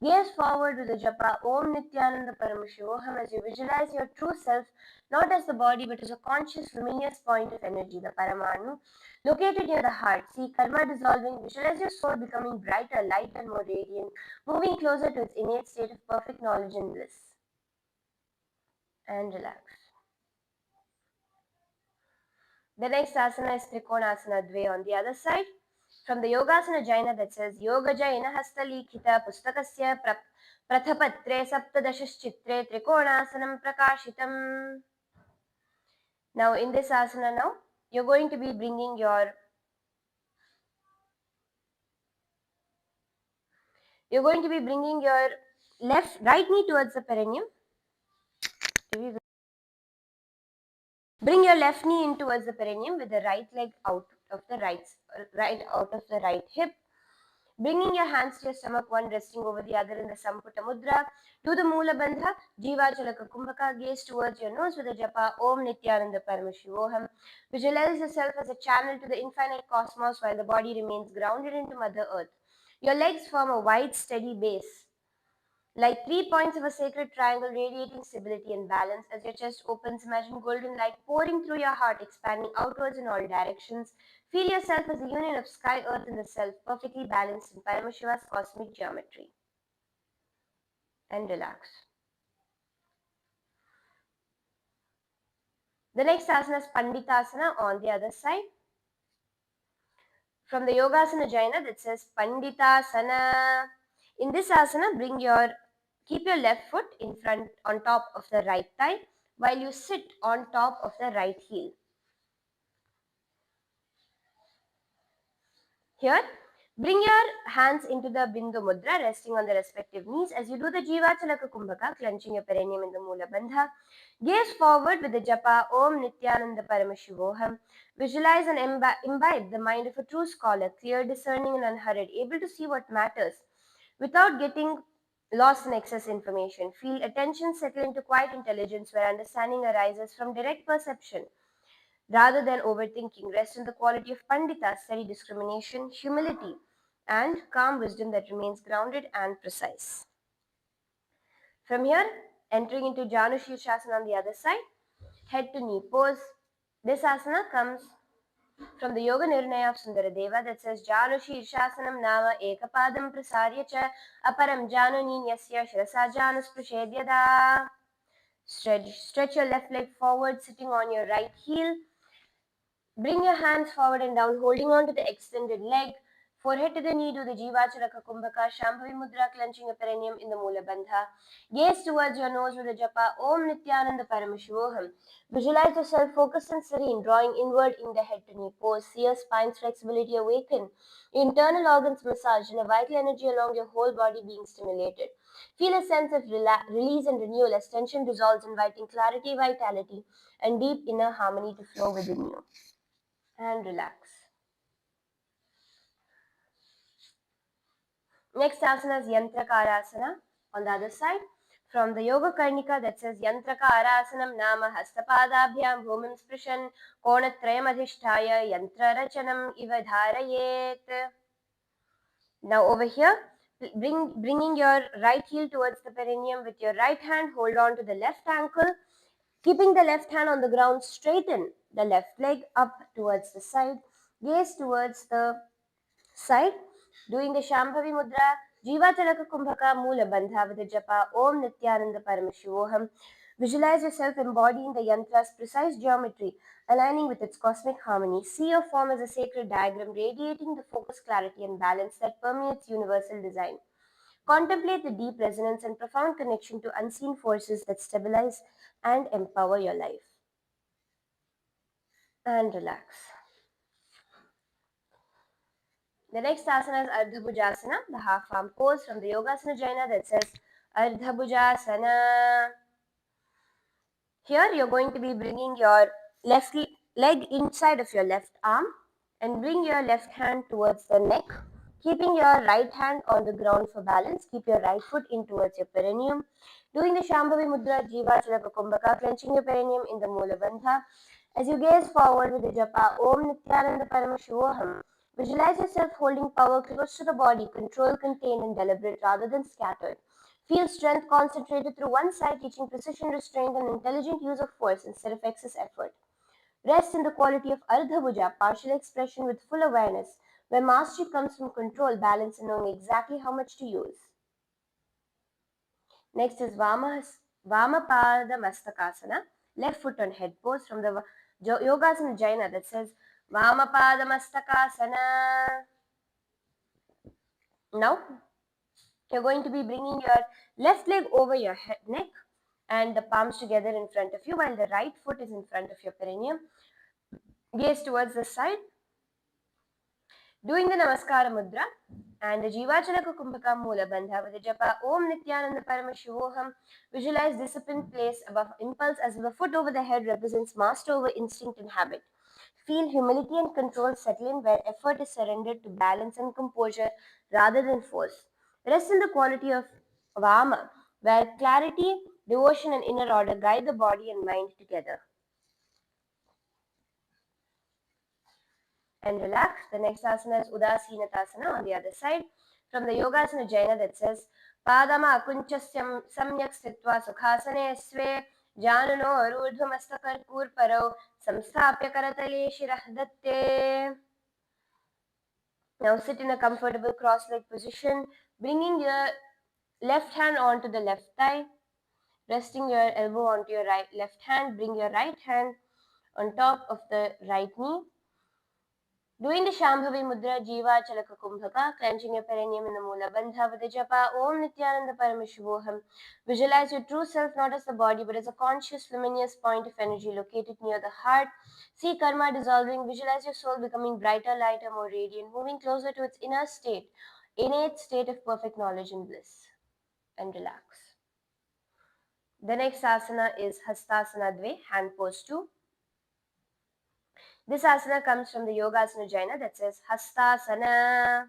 Gaze forward with the japa Om Nithyananda Paramashivoham as you visualize your true self, not as the body but as a conscious, luminous point of energy, the Paramanu, located near the heart. See karma dissolving, visualize your soul becoming brighter, light, and more radiant, moving closer to its innate state of perfect knowledge and bliss. And relax. The next asana is Trikonasana Dve on the other side. From the Yogasana Jaina that says Yoga Jaina Hastalikhita Pustakasya Prathapatre Saptadashaschitre Trikonasanam Prakashitam. Now in this asana now, you're going to be bringing your right knee towards the perineum. Bring your left knee in towards the perineum with the right leg out of the right hip. Bringing your hands to your stomach, one resting over the other in the Samputa Mudra. Do the Mula Bandha, Jiva Chalaka Kumbhaka, gaze towards your nose with the japa Om Nithyananda Paramashivoham. Visualize yourself as a channel to the infinite cosmos while the body remains grounded into Mother Earth. Your legs form a wide, steady base, like 3 points of a sacred triangle radiating stability and balance. As your chest opens, imagine golden light pouring through your heart, expanding outwards in all directions. Feel yourself as a union of sky, earth, and the self, perfectly balanced in Paramashiva's cosmic geometry. And relax. The next asana is Panditasana on the other side. From the Yogasana Jaina that says Panditasana. In this asana, keep your left foot in front on top of the right thigh while you sit on top of the right heel. Here, bring your hands into the Bindu Mudra, resting on the respective knees as you do the Jivachalaka Kumbhaka, clenching your perineum in the Mula Bandha. Gaze forward with the japa Om Nithyananda Paramashivoham. Visualize and imbibe the mind of a true scholar, clear, discerning, and unhurried, able to see what matters without getting lost in excess information. Feel attention settle into quiet intelligence where understanding arises from direct perception rather than overthinking. Rest in the quality of Pandita, steady discrimination, humility, and calm wisdom that remains grounded and precise. From here, entering into Janu Shirshasana on the other side, head to knee pose. This asana comes from the Yoga Nirnaya of Sundaradeva that says Janu Shirshasana Nama Ekapadam Prasarya Cha Aparam Janu Ninyasya Shirasa Janu Sprushedyada. Stretch your left leg forward, sitting on your right heel. Bring your hands forward and down, holding on to the extended leg. Forehead to the knee, do the Jivacharaka Kumbhaka, Shambhavi Mudra, clenching your perineum in the Mula Bandha. Gaze towards your nose with the japa Om Nithyananda Paramashivoham. Visualize yourself focused and serene, drawing inward in the head to knee pose. See your spine's flexibility awaken. Internal organs massaged and a vital energy along your whole body being stimulated. Feel a sense of release and renewal as tension dissolves, inviting clarity, vitality, and deep inner harmony to flow within you. And relax. Next asana is Yantrakarasana on the other side. From the Yoga Karnika that says Yantrakaraasanam Nama Hastapadabhyam Bhumim Sprishan Konatrayam Adhishtaya Yantra Rachanam Iva Dharayet. Now over here, bringing your right heel towards the perineum with your right hand, hold on to the left ankle. Keeping the left hand on the ground, straighten the left leg up towards the side. Gaze towards the side, doing the Shambhavi Mudra, Jiva Talaka Kumbhaka Mula Bandha with the japa Om Nithyananda Paramashivoham. Visualize yourself embodying the yantra's precise geometry, aligning with its cosmic harmony. See your form as a sacred diagram, radiating the focus, clarity, and balance that permeates universal design. Contemplate the deep resonance and profound connection to unseen forces that stabilize and empower your life. And relax. The next asana is Ardha Bhujasana, the half arm pose from the Yogasana Jaina that says Ardha Bhujasana. Here you're going to be bringing your left leg inside of your left arm and bring your left hand towards the neck, keeping your right hand on the ground for balance. Keep your right foot in towards your perineum. Doing the Shambhavi Mudra, Jiva Chalaka Kumbhaka, clenching your perineum in the Mula Bandha. As you gaze forward with the japa Om Nithyananda Paramashivoham, visualize yourself holding power close to the body, controlled, contained, and deliberate rather than scattered. Feel strength concentrated through one side, teaching precision, restraint, and intelligent use of force instead of excess effort. Rest in the quality of Ardha Bhuja, partial expression with full awareness, where mastery comes from control, balance, and knowing exactly how much to use. Next is Vamapada Mastakasana, left foot on head pose from the Yogasana Jaina that says Vamapada Mastakasana. Now, you're going to be bringing your left leg over your neck and the palms together in front of you while the right foot is in front of your perineum. Gaze towards the side. Doing the Namaskara Mudra and the Jivachalaka Kumbhaka Mula Bandha with the Japa Om Nithyananda Paramashivoham. Visualize discipline placed above impulse as if the foot over the head represents master over instinct and habit. Feel humility and control settle in where effort is surrendered to balance and composure rather than force. Rest in the quality of Vama, where clarity, devotion, and inner order guide the body and mind together. And relax. The next asana is Udasinatasana on the other side. From the Yogasana Jaina that says, Padama Akunchasyam Samyak Stitva Sukhasane Sve Januno Rudhamastakar Purparo Samstapya Karatale Shirah Datte. Now sit in a comfortable cross-leg position, bringing your left hand onto the left thigh, resting your elbow onto your left hand, bring your right hand on top of the right knee. Doing the Shambhavi Mudra, Jiva Chalaka Kumbhaka, clenching your perineum in the Mula Bandha with the Japa Om Nithyananda Paramashivoham. Visualize your true self not as the body but as a conscious, luminous point of energy located near the heart. See karma dissolving. Visualize your soul becoming brighter, lighter, more radiant, moving closer to its inner state, innate state of perfect knowledge and bliss. And relax. The next asana is Hastasana Dve, hand pose 2. This asana comes from the Yogasana Jaina that says Hastasana.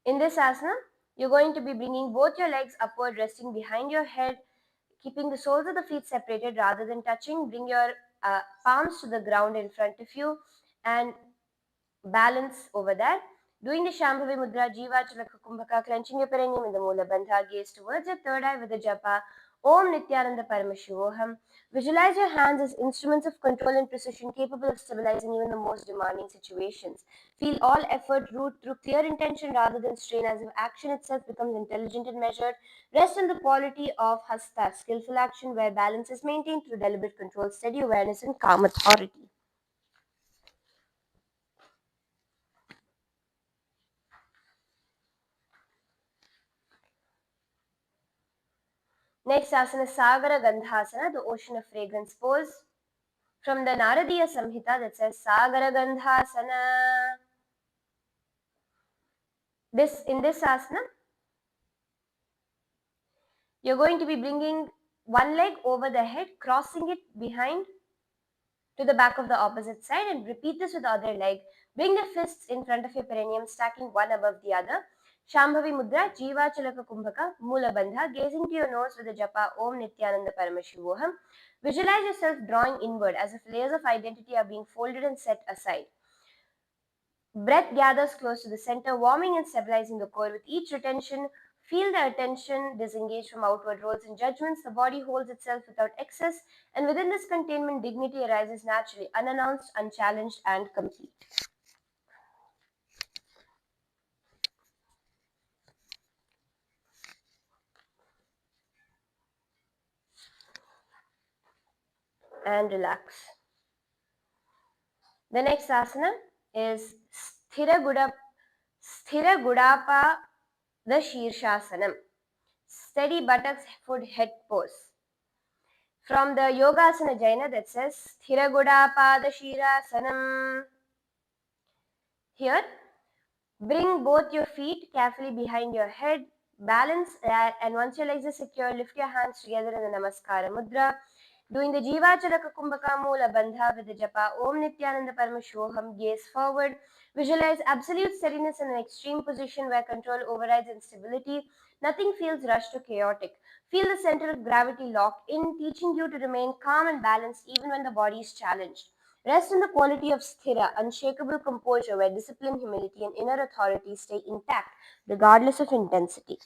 In this asana, you're going to be bringing both your legs upward, resting behind your head, keeping the soles of the feet separated rather than touching. Bring your palms to the ground in front of you and balance over there. Doing the Shambhavi Mudra, Jiva Chalaka Kumbhaka, clenching your perineum in the Mula Bandha, gaze towards your third eye with the japa Om Nithyananda Paramashivoham. Visualize your hands as instruments of control and precision capable of stabilizing even the most demanding situations. Feel all effort root through clear intention rather than strain, as if action itself becomes intelligent and measured. Rest in the quality of Hasta, skillful action where balance is maintained through deliberate control, steady awareness, and calm authority. Next asana is Sagara Gandhasana, the ocean of fragrance pose. From the Naradiya Samhita that says Sagara Gandhasana. In this asana, you're going to be bringing one leg over the head, crossing it behind to the back of the opposite side, and repeat this with the other leg. Bring the fists in front of your perineum, stacking one above the other. Shambhavi Mudra, Jiva Chalaka Kumbhaka, Mula Bandha, gazing to your nose with the japa Om Nithyananda Paramashivoham. Visualize yourself drawing inward as if layers of identity are being folded and set aside. Breath gathers close to the center, warming and stabilizing the core. With each retention, feel the attention disengage from outward roles and judgments. The body holds itself without excess, and within this containment, dignity arises naturally, unannounced, unchallenged, and complete. And relax. The next asana is Sthira Gudapa the Shirshasanam. Steady buttocks, foot, head pose. From the Yogasana Jaina that says Sthira Gudapa the Shirasanam. Here, bring both your feet carefully behind your head, balance, and once your legs are secure, lift your hands together in the Namaskara Mudra. Doing the Jivachalaka Kumbhaka Mula Bandha with the japa Om Nithyananda Paramashoham, gaze forward. Visualize absolute steadiness in an extreme position where control overrides instability. Nothing feels rushed or chaotic. Feel the center of gravity lock in, teaching you to remain calm and balanced even when the body is challenged. Rest in the quality of sthira, unshakable composure where discipline, humility, and inner authority stay intact regardless of intensity.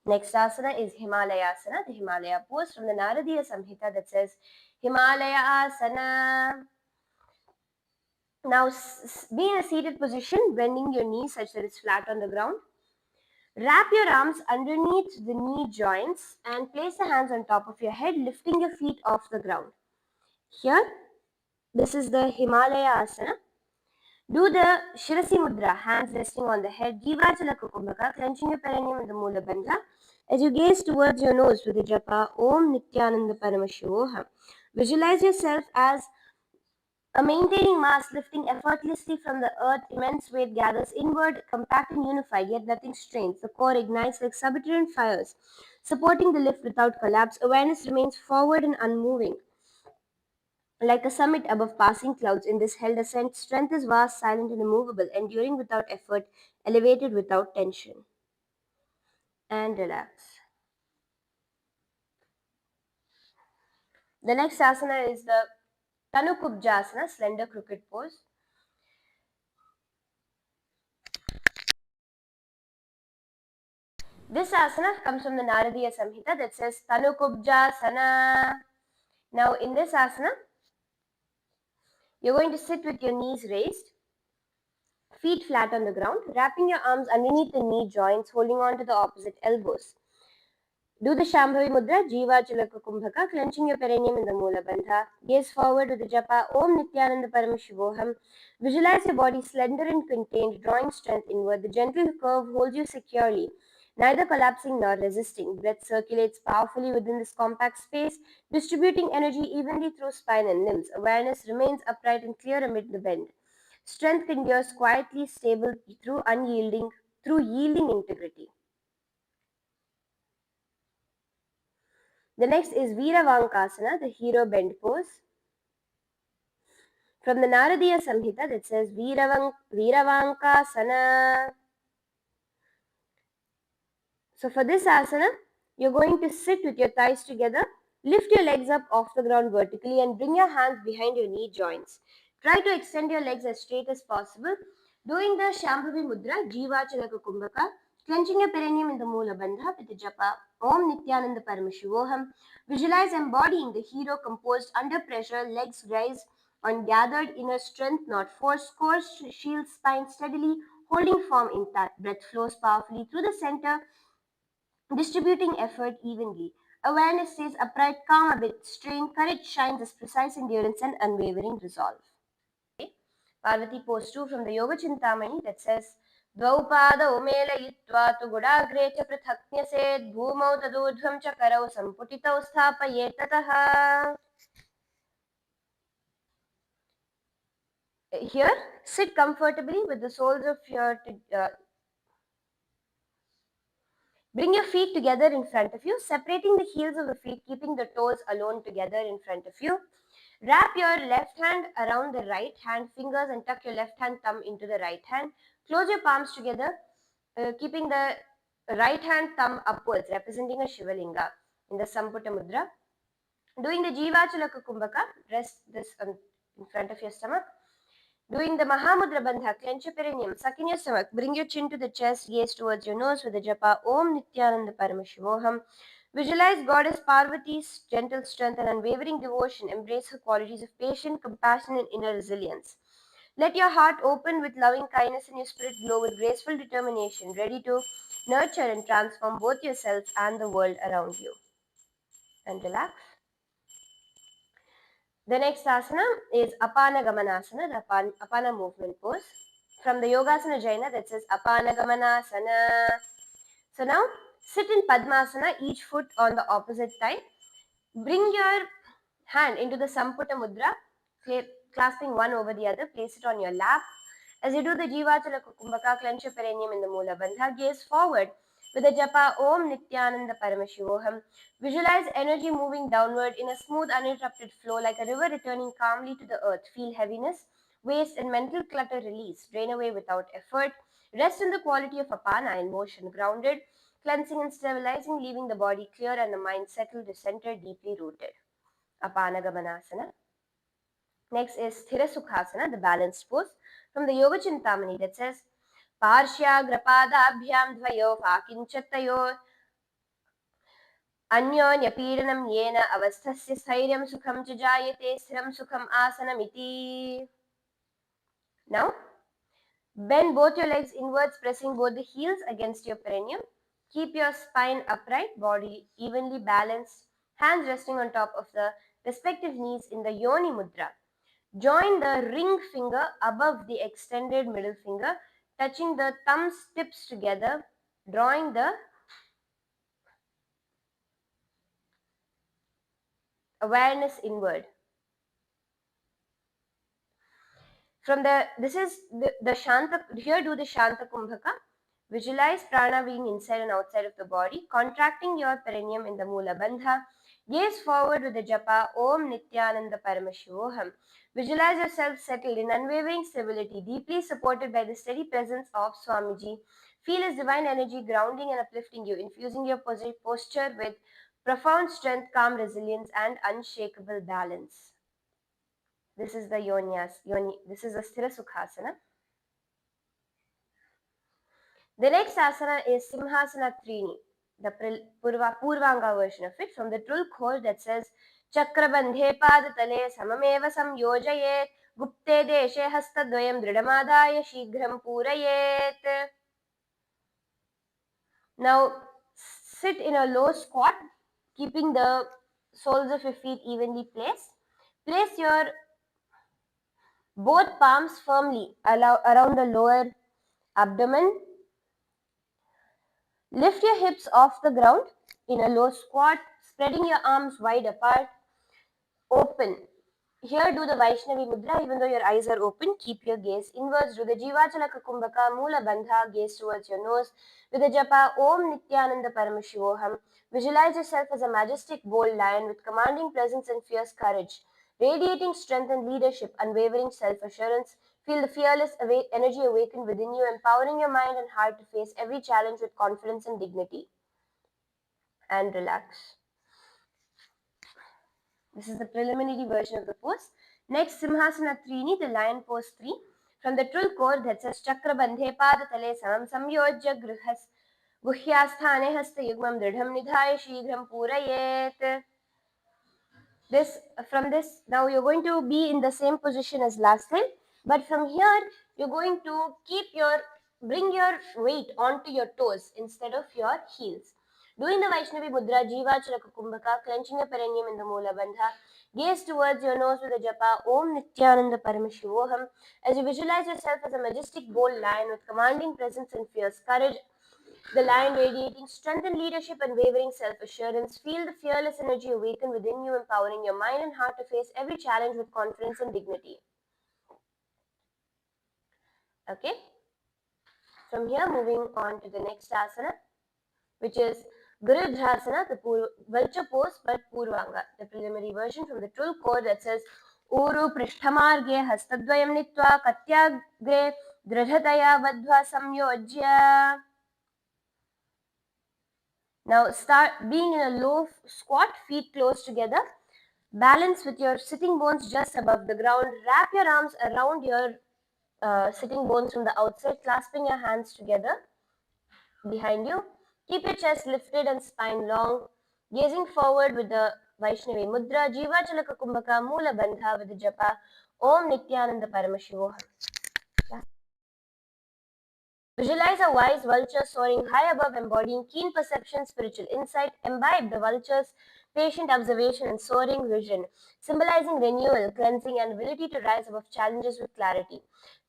Next asana is Himalaya Asana, the Himalaya pose from the Naradiya Samhita that says Himalaya Asana. Now be in a seated position, bending your knees such that it's flat on the ground. Wrap your arms underneath the knee joints and place the hands on top of your head, lifting your feet off the ground. Here, this is the Himalaya Asana. Do the Shirasi Mudra, hands resting on the head, Jivachala Kukumbhaka, clenching your perineum in the Mula Bandha. As you gaze towards your nose with the japa Om Nithyananda Paramashivoham, visualize yourself as a maintaining mass lifting effortlessly from the earth. Immense weight gathers inward, compact and unified, yet nothing strains. The core ignites like Sagittarian fires, supporting the lift without collapse. Awareness remains forward and unmoving. Like a summit above passing clouds in this held ascent, strength is vast, silent, and immovable, enduring without effort, elevated without tension. And relax. The next asana is the Tanukubjasana, slender crooked pose. This asana comes from the Naradiya Samhita that says Tanukubjasana. Now in this asana, you're going to sit with your knees raised, feet flat on the ground, wrapping your arms underneath the knee joints, holding on to the opposite elbows. Do the Shambhavi Mudra, Jiva Chilaka Kumbhaka, clenching your perineum in the Mula Bandha. Gaze forward with the japa Om Nithyananda Paramashivoham. Visualize your body slender and contained, drawing strength inward. The gentle curve holds you securely, neither collapsing nor resisting. Breath circulates powerfully within this compact space, distributing energy evenly through spine and limbs. Awareness remains upright and clear amid the bend. Strength endures quietly, stable through yielding integrity. The next is Viravankasana, the hero bend pose. From the Naradiya Samhita that says Viravankasana. So for this asana, you're going to sit with your thighs together, lift your legs up off the ground vertically and bring your hands behind your knee joints. Try to extend your legs as straight as possible. Doing the Shambhavi Mudra, Jiva Chalaka Kumbhaka, clenching your perineum in the Mula Bandha with the japa Om Nithyananda Paramashivoham. Visualize embodying the hero composed under pressure, legs rise on gathered inner strength, not force. Core shields spine steadily, holding form intact. Breath flows powerfully through the center, distributing effort evenly. Awareness stays upright, calm amid strain. Courage shines as precise endurance and unwavering resolve. Parvati pose 2 from the Yoga Chintamani that says Dvaupadau melayitva tu gudagre cha prithaknyased bhumau tadudhvam cha karau samputitau sthapayet tataha. Here, sit comfortably with the soles of your bring your feet together in front of you, separating the heels of the feet, keeping the toes alone together in front of you. Wrap your left hand around the right hand fingers and tuck your left hand thumb into the right hand. Close your palms together, keeping the right hand thumb upwards, representing a Shivalinga in the Samputa Mudra. Doing the Jivachalaka Kumbhaka, rest this in front of your stomach. Doing the Mahamudra Bandha, clench your perineum, suck in your stomach, bring your chin to the chest, gaze towards your nose with the japa Om Nithyananda Paramashivoham. Visualize Goddess Parvati's gentle strength and unwavering devotion. Embrace her qualities of patience, compassion, and inner resilience. Let your heart open with loving kindness and your spirit glow with graceful determination, ready to nurture and transform both yourself and the world around you. And relax. The next asana is Apana Gamanasana, the Apana movement pose. From the Yogasana Jaina that says Apana Gamanasana. So now sit in Padmasana, each foot on the opposite thigh. Bring your hand into the Samputa Mudra, clasping one over the other. Place it on your lap. As you do the Jivachala Kumbhaka, clench your perineum in the Mula Bandha, gaze forward with the japa Om Nithyananda Paramashivoham. Visualize energy moving downward in a smooth, uninterrupted flow like a river returning calmly to the earth. Feel heaviness, waste, and mental clutter release. Drain away without effort. Rest in the quality of apana in motion, grounded, cleansing and stabilizing, leaving the body clear and the mind settled to center, deeply rooted. Apana Gamanasana. Next is Sthira Sukhasana, the balanced pose from the Yoga Chintamani that says Parshyāgrapadābhyam dvayo vakinchatayo अन्योन्यपीडनं येन अवस्थस्य स्थैर्यं सुखं च जायते स्थिरं सुखम् आसनमिति. Now, bend both your legs inwards, pressing both the heels against your perineum. Keep your spine upright, body evenly balanced, hands resting on top of the respective knees in the Yoni Mudra. Join the ring finger above the extended middle finger, touching the thumb tips together, drawing the awareness inward. From this is the Shanta, here do the Shanta Kumbhaka. Visualize prana being inside and outside of the body, contracting your perineum in the Mula Bandha. Gaze forward with the japa Om Nithyananda Paramashivoham. Visualize yourself settled in unwavering stability, deeply supported by the steady presence of Swamiji. Feel his divine energy grounding and uplifting you, infusing your posture with profound strength, calm resilience, and unshakable balance. This is the this is the Sthira Sukhasana. The next asana is Simhasana Trini, the Purvanga version of it, from the Trul Khol that says Chakrabandhe Padatale Samameva Samyojayet Gupte Deshe Hastadvayam Dridamadaya Shighram Purayet. Now sit in a low squat, keeping the soles of your feet evenly placed. Place your both palms firmly around the lower abdomen. Lift your hips off the ground in a low squat, spreading your arms wide apart, open. Here do the Vaishnavi Mudra, even though your eyes are open, keep your gaze inwards. Do the Jivachalaka Kumbhaka, Mula Bandha, gaze towards your nose. With the japa Om Nithyananda Paramashivoham, visualize yourself as a majestic bold lion with commanding presence and fierce courage, radiating strength and leadership, unwavering self-assurance. Feel the fearless energy awaken within you, empowering your mind and heart to face every challenge with confidence and dignity. And relax. This is the preliminary version of the pose. Next, Simhasana Trini, the lion pose 3. From the Trul core that says Chakra Bandhe Padatale Samam Samyojya Grihas Guhyasthane Hasta Yugmam Dridham Nidhaya Shighram Purayet. From this, now you're going to be in the same position as last time, but from here, you're going to bring your weight onto your toes instead of your heels. Doing the Vaishnavi Mudra, Jiva Chalaka Kumbhaka, clenching your perineum in the Mula Bandha, gaze towards your nose with the japa Om Nithyananda Paramashivoham. As you visualize yourself as a majestic bold lion with commanding presence and fierce courage, the lion radiating strength and leadership and wavering self-assurance. Feel the fearless energy awaken within you, empowering your mind and heart to face every challenge with confidence and dignity. Okay? From here, moving on to the next asana, which is Gurudhrasana, the vulture pose but Purvanga, the preliminary version from the Trul core that says Uru Prishthamarge Hastadvayam Nitva Katyagre Dridhataya Vadva Samyojya. Now start being in a low squat, feet close together. Balance with your sitting bones just above the ground. Wrap your arms around your sitting bones from the outside, clasping your hands together behind you. Keep your chest lifted and spine long. Gazing forward with the Vaishnavi Mudra, Jiva Chalaka Kumbhaka, Mula Bandha with the japa Om Nithyananda Paramashivoham. Visualize a wise vulture soaring high above, embodying keen perception, spiritual insight. Imbibe the vulture's patient observation and soaring vision, symbolizing renewal, cleansing, and ability to rise above challenges with clarity.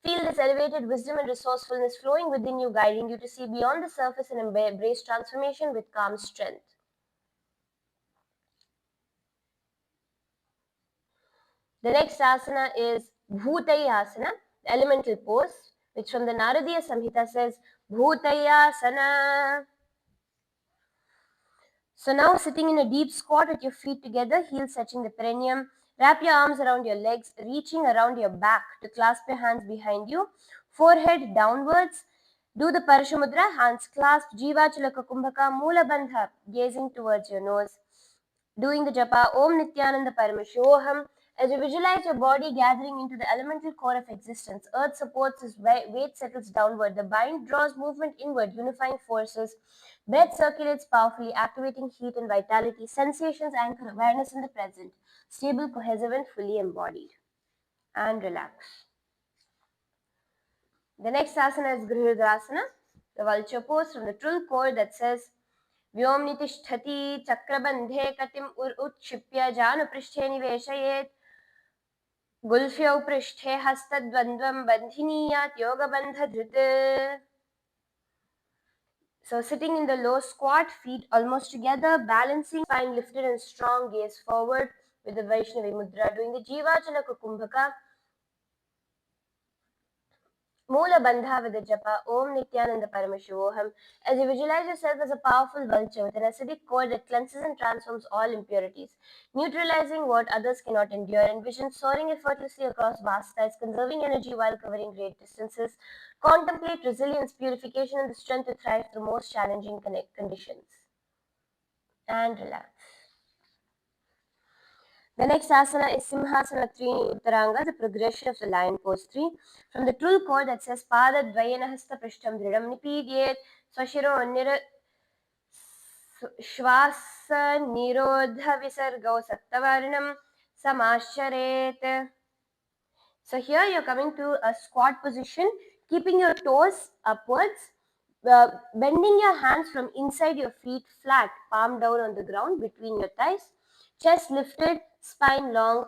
Feel this elevated wisdom and resourcefulness flowing within you, guiding you to see beyond the surface and embrace transformation with calm strength. The next asana is Bhutayasana, the elemental pose, which from the Naradiya Samhita says Bhutayasana. So now sitting in a deep squat with your feet together, heels touching the perineum, wrap your arms around your legs, reaching around your back to clasp your hands behind you, forehead downwards. Do the Parashamudra, hands clasped, Jivachalaka Kumbhaka, Mula Bandha, gazing towards your nose. Doing the japa Om Nithyananda Paramashoham. As you visualize your body gathering into the elemental core of existence, earth supports as weight settles downward, the mind draws movement inward, unifying forces. Breath circulates powerfully, activating heat and vitality. Sensations anchor awareness in the present, stable, cohesive, and fully embodied. And relax. The next asana is Grihudasana, the vulture pose from the true core that says व्योम्नितिष्ठति चक्रबन्धे कटिम् उत्क्षिप्य जानुपृष्ठे निवेशयेत् गुल्फ्यौ पृष्ठे हस्तद्वन्द्वं बन्धिनीयात् योगबन्धधृत्. So sitting in the low squat, feet almost together, balancing, spine lifted and strong, gaze forward with the Vaishnavi Mudra, doing the Jivachalaka Kumbhaka, Moola Bandha with the japa Om Nithyananda Paramashivoham. As you visualize yourself as a powerful vulture with an acidic core that cleanses and transforms all impurities, neutralizing what others cannot endure, envision soaring effortlessly across vast skies, conserving energy while covering great distances. Contemplate resilience, purification, and the strength to thrive through most challenging conditions. And relax. The next asana is Simhasana Trini Uttaranga, the progression of the lion pose 3. From the true core that says Pada Dvayana Hasta Prishtam Dridam Nipidyet Swashiro Shvasa Nirodha Visargau Sattavarnam Samasharet. So here you're coming to a squat position, keeping your toes upwards, bending your hands from inside your feet flat, palm down on the ground between your thighs, chest lifted, spine long.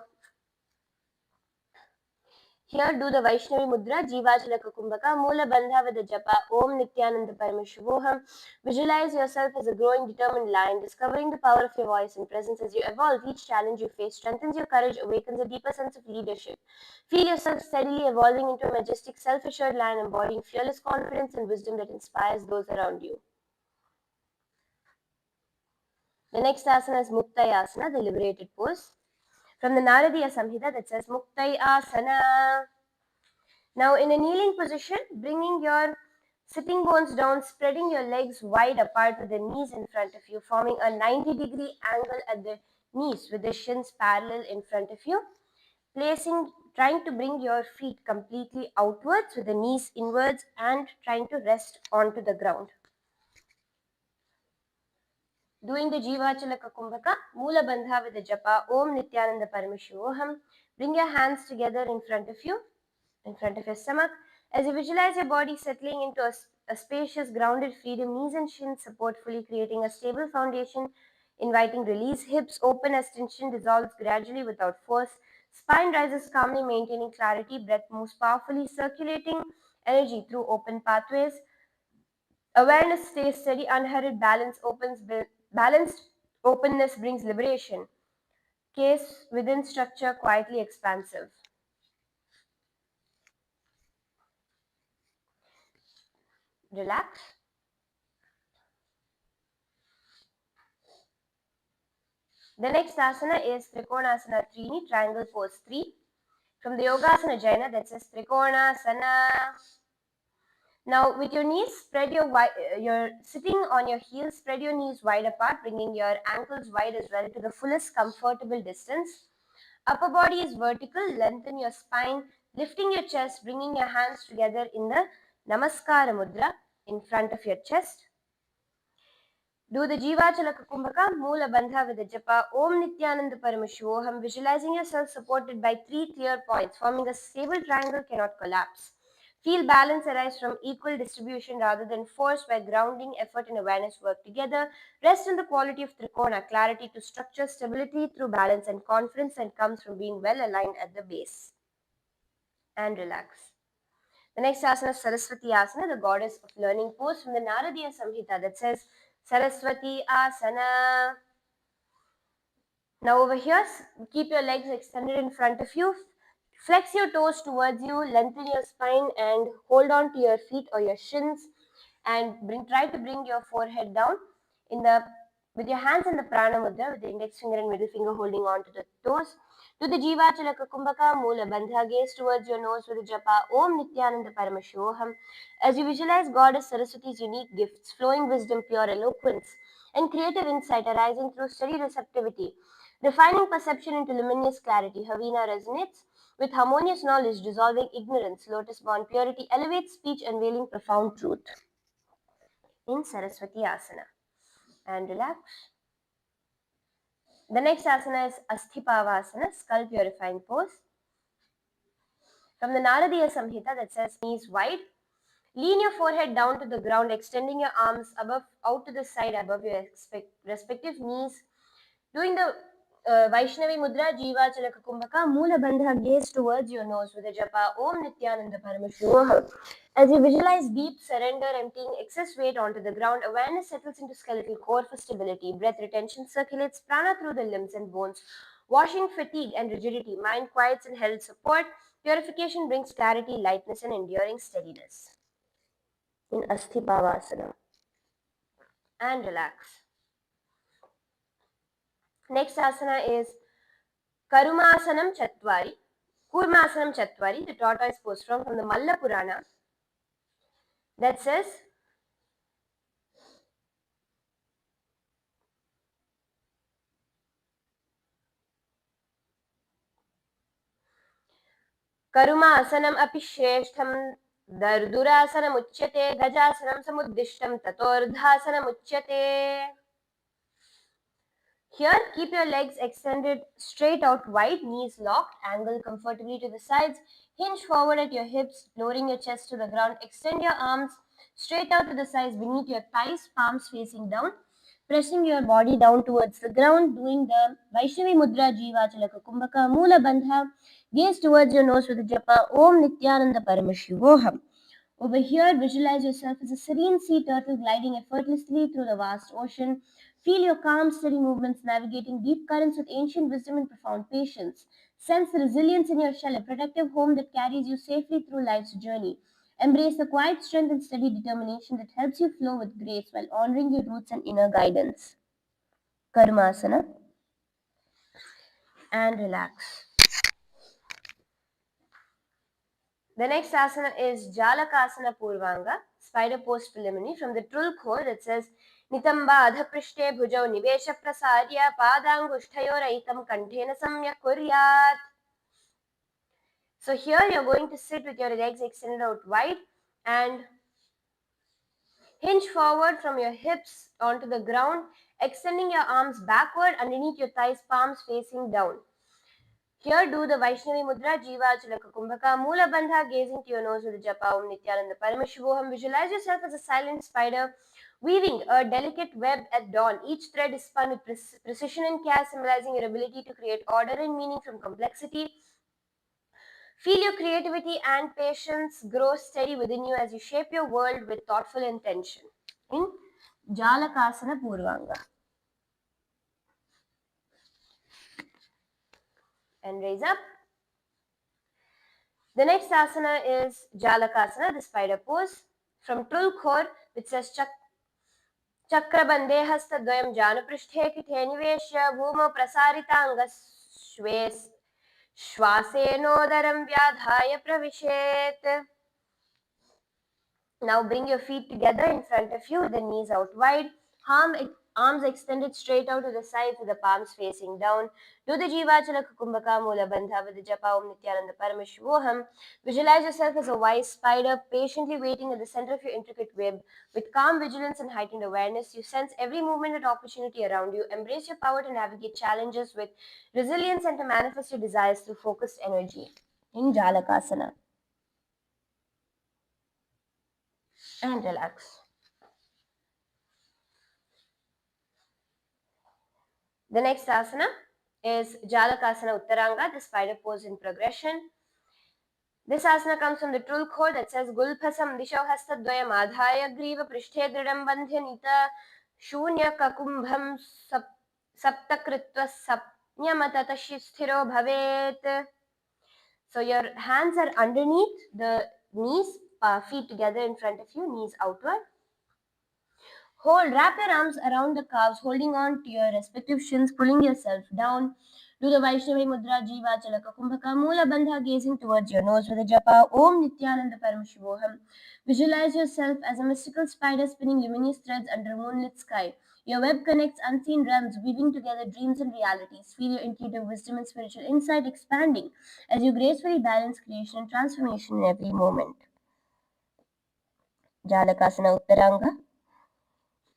Here do the Vaishnavi Mudra, Jivachalaka Kumbhaka, Moola Bandha with the japa Om Nithyananda Paramashivoham. Visualize yourself as a growing, determined lion, discovering the power of your voice and presence as you evolve. Each challenge you face strengthens your courage, awakens a deeper sense of leadership. Feel yourself steadily evolving into a majestic, self-assured lion, embodying fearless confidence and wisdom that inspires those around you. The next asana is Muktayasana, the liberated pose. From the Naradiya Samhita that says Muktayasana. Now in a kneeling position, bringing your sitting bones down, spreading your legs wide apart with the knees in front of you, forming a 90-degree angle at the knees with the shins parallel in front of you. Trying to bring your feet completely outwards with the knees inwards and trying to rest onto the ground. Doing the Jivachalaka Kumbhaka, Moola Bandha with the japa Om Nithyananda Paramashivoham. Bring your hands together in front of you, in front of your stomach. As you visualize your body settling into a spacious, grounded freedom, knees and shins support fully, creating a stable foundation, inviting release. Hips open as tension dissolves gradually without force. Spine rises calmly, maintaining clarity. Breath moves powerfully, circulating energy through open pathways. Awareness stays steady, unhurried. Balanced openness brings liberation. Case within structure, quietly expansive. Relax. The next asana is Trikonasana Trini, triangle pose 3. From the Yogasana Jaina that says Trikonasana. Now with your knees, you're sitting on your heels, spread your knees wide apart, bringing your ankles wide as well to the fullest comfortable distance. Upper body is vertical, lengthen your spine, lifting your chest, bringing your hands together in the Namaskara Mudra in front of your chest. Do the Jivachalaka Kumbhaka, Moola Bandha with the japa Om Nithyananda Paramashivoham, visualizing yourself supported by 3 clear points, forming a stable triangle cannot collapse. Feel balance arise from equal distribution rather than force, where grounding, effort, and awareness work together. Rest in the quality of Trikona, clarity to structure, stability through balance, and confidence that comes from being well aligned at the base. And relax. The next asana is Saraswati Asana, the goddess of learning pose from the Naradiya Samhita that says Saraswati Asana. Now over here, keep your legs extended in front of you. Flex your toes towards you, lengthen your spine, and hold on to your feet or your shins. And try to bring your forehead down in the with your hands in the prana mudra, with the index finger and middle finger holding on to the toes. Do the Jiva Chalaka Kumbhaka Mula Bandha, gaze towards your nose with the japa Om Nithyananda Paramashoham. As you visualize Goddess Saraswati's unique gifts, flowing wisdom, pure eloquence, and creative insight arising through steady receptivity, refining perception into luminous clarity, Havina resonates with harmonious knowledge, dissolving ignorance, lotus-born purity, elevates speech, unveiling profound truth. In Saraswati Asana. And relax. The next asana is Asthipavasana, skull purifying pose. From the Naradiya Samhita that says knees wide, lean your forehead down to the ground, extending your arms above, out to the side above your respective knees. Doing the Vaishnavi Mudra, Jiva Chalaka Kumbhaka, Mula Bandha, gaze towards your nose with the japa Om Nithyananda Paramashivoham. As you visualize deep surrender, emptying excess weight onto the ground, awareness settles into skeletal core for stability. Breath retention circulates prana through the limbs and bones, washing fatigue and rigidity. Mind quiets and held support. Purification brings clarity, lightness, and enduring steadiness. In Asthipavasana. And relax. Next asana is Karumasanam Chatwari. Kurmasanam Chatwari, the tortoise pose from the Malla Purana that says Karumasanam api shreshtham Durdurasanam uchyate Gajasanam samuddishtam Tatordhasanam uchyate. Here, keep your legs extended straight out wide, knees locked, angle comfortably to the sides, hinge forward at your hips, lowering your chest to the ground, extend your arms straight out to the sides beneath your thighs, palms facing down, pressing your body down towards the ground, doing the Vaishnavi Mudra Jiva Chalaka Kumbhaka Mula Bandha, gaze towards your nose with the japa Om Nithyananda Paramashivoham. Over here, visualize yourself as a serene sea turtle gliding effortlessly through the vast ocean. Feel your calm, steady movements navigating deep currents with ancient wisdom and profound patience. Sense the resilience in your shell, a protective home that carries you safely through life's journey. Embrace the quiet strength and steady determination that helps you flow with grace while honoring your roots and inner guidance. Karmasana. And relax. The next asana is Jalakasana Purvanga, spider pose preliminary from the Trul Core that says Nitamba Adhaprishte Bhujau Nivesha Prasarya Padangushthayoraitam Kanthena Samya Kuryat. So here you're going to sit with your legs extended out wide and hinge forward from your hips onto the ground, extending your arms backward underneath your thighs, palms facing down. Here do the Vaishnavi Mudra, Jiva Chalaka Kumbhaka, Mula Bandha, gazing to your nose with the japa Om Nithyananda Paramashivoham. Visualize yourself as a silent spider weaving a delicate web at dawn. Each thread is spun with precision and care, symbolizing your ability to create order and meaning from complexity. Feel your creativity and patience grow steady within you as you shape your world with thoughtful intention. In Jalakasana Purvanga. And raise up. The next asana is Jalakasana, the spider pose from Tulkhor, which says Chakrabande hastadvayam januprishthe kithe niveshya bhumo prasaritangas shwasenodaram vyadhaya pravishet. Now bring your feet together in front of you, the knees out wide, arms extended straight out to the sides with the palms facing down. Do the Jiva Chalaka Kumbhaka Mula Bandha with the japa Om Nithyananda Paramashivoham. Visualize yourself as a wise spider, patiently waiting at the center of your intricate web. With calm vigilance and heightened awareness, you sense every movement and opportunity around you. Embrace your power to navigate challenges with resilience and to manifest your desires through focused energy. In Jalakasana. And relax. The next asana is Jalakasana Uttaranga, the spider pose in progression. This asana comes from the Trul Core that says Gulphasam Dishav Hastadvayam Adhaya Griva Prishthe Dridam Bandhyanita Shunya Kakumbham Saptakritva Sapnyamatatashi Sthiro Bhavet. So your hands are underneath the knees, feet together in front of you, knees outward. Wrap your arms around the calves, holding on to your respective shins, pulling yourself down. Do the Vaishnavi Mudra, Jiva Chalaka Kumbhaka, Mula Bandha, gazing towards your nose with a japa, Om Nithyananda Paramashivoham. Visualize yourself as a mystical spider spinning luminous threads under a moonlit sky. Your web connects unseen realms, weaving together dreams and realities. Feel your intuitive wisdom and spiritual insight expanding as you gracefully balance creation and transformation in every moment. Jalakasana Uttaranga,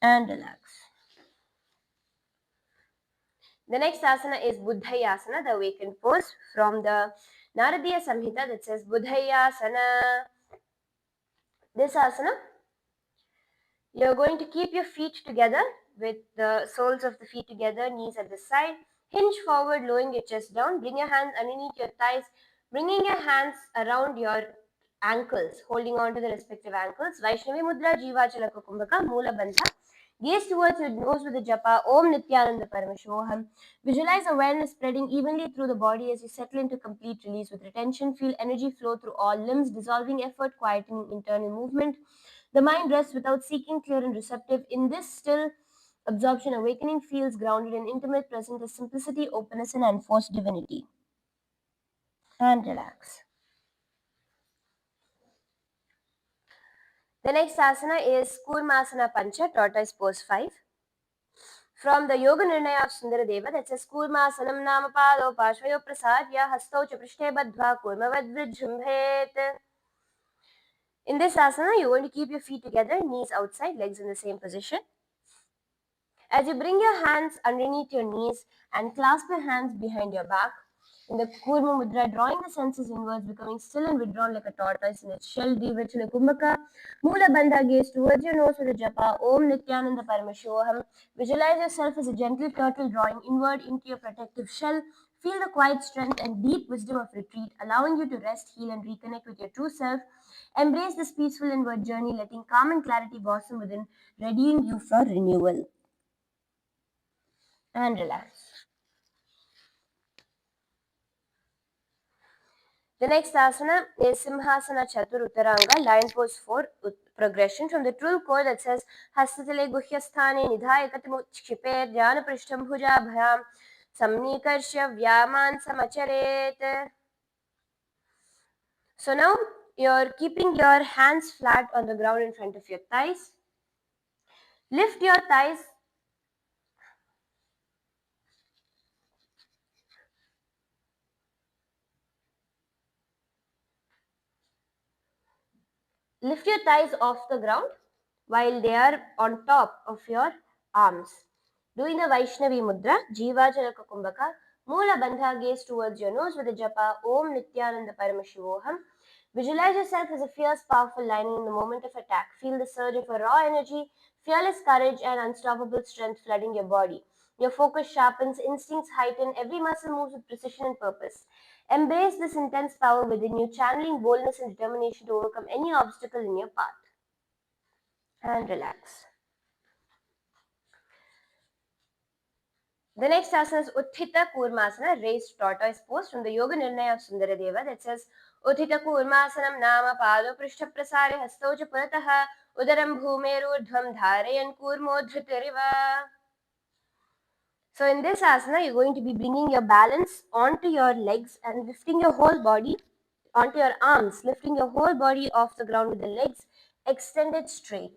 and relax. The next asana is Buddhayasana, the awakened pose from the Naradiya Samhita that says Buddhayasana. This asana, you're going to keep your feet together with the soles of the feet together, knees at the side. Hinge forward, lowering your chest down. Bring your hands underneath your thighs, bringing your hands around your ankles, holding on to the respective ankles. Vaishnavi Mudra, Jiva Chalaka Kumbhaka, Mula Bandha. Gaze towards your nose with the japa, Om Nithyananda Paramashoham. Visualize awareness spreading evenly through the body as you settle into complete release with retention. Feel energy flow through all limbs, dissolving effort, quietening internal movement. The mind rests without seeking, clear and receptive. In this still absorption, awakening feels grounded in intimate present as simplicity, openness, and unforced divinity. And relax. The next asana is Kurmasana Pancha, tortoise pose 5. From the Yoga Nirnaya of Sundaradeva, that says Kurmasanam Nama Pado Pashvayo Prasadya Hastau Chaprishte Badhva Kurmavad Vrijhumbhet. In this asana, you're going to keep your feet together, knees outside, legs in the same position. As you bring your hands underneath your knees and clasp your hands behind your back, in the Kurma Mudra, drawing the senses inwards, becoming still and withdrawn like a tortoise in its shell, Divachana Kumbhaka, Mula Bandha, gaze towards your nose with a japa, Om Nithyananda Paramashoham. Visualize yourself as a gentle turtle drawing inward into your protective shell. Feel the quiet strength and deep wisdom of retreat, allowing you to rest, heal, and reconnect with your true self. Embrace this peaceful inward journey, letting calm and clarity blossom within, readying you for renewal. And relax. The next asana is Simhasana Chaturuttaranga, lion pose 4 progression from the true core that says Hastatale Guhyasthane Nidhaya Katimukshiper Jnana Prishtam Bhuja Bhayam Samnikarsha Vyaman Samacharet. So now you're keeping your hands flat on the ground in front of your thighs. Lift your thighs. Lift your thighs off the ground while they are on top of your arms. Doing the Vaishnavi Mudra, Jiva Jalaka Kumbhaka, Mula Bandha, gaze towards your nose with a japa, Om Nithyananda Paramashivoham. Visualize yourself as a fierce, powerful lion in the moment of attack. Feel the surge of a raw energy, fearless courage, and unstoppable strength flooding your body. Your focus sharpens, instincts heighten, every muscle moves with precision and purpose. Embrace this intense power within you, channeling boldness and determination to overcome any obstacle in your path. And relax. The next asana is Utthita Kurmasana, raised tortoise pose from the Yoga Nirnaya of Sundaradeva that says Utthita Kurmasanam Nama Pado Prishta Prasare Hastauja Purataha Udaram Bhumerurdhvam Dharayan Kurmodhritariva. So in this asana, you're going to be bringing your balance onto your legs and lifting your whole body onto your arms, lifting your whole body off the ground with the legs extended straight.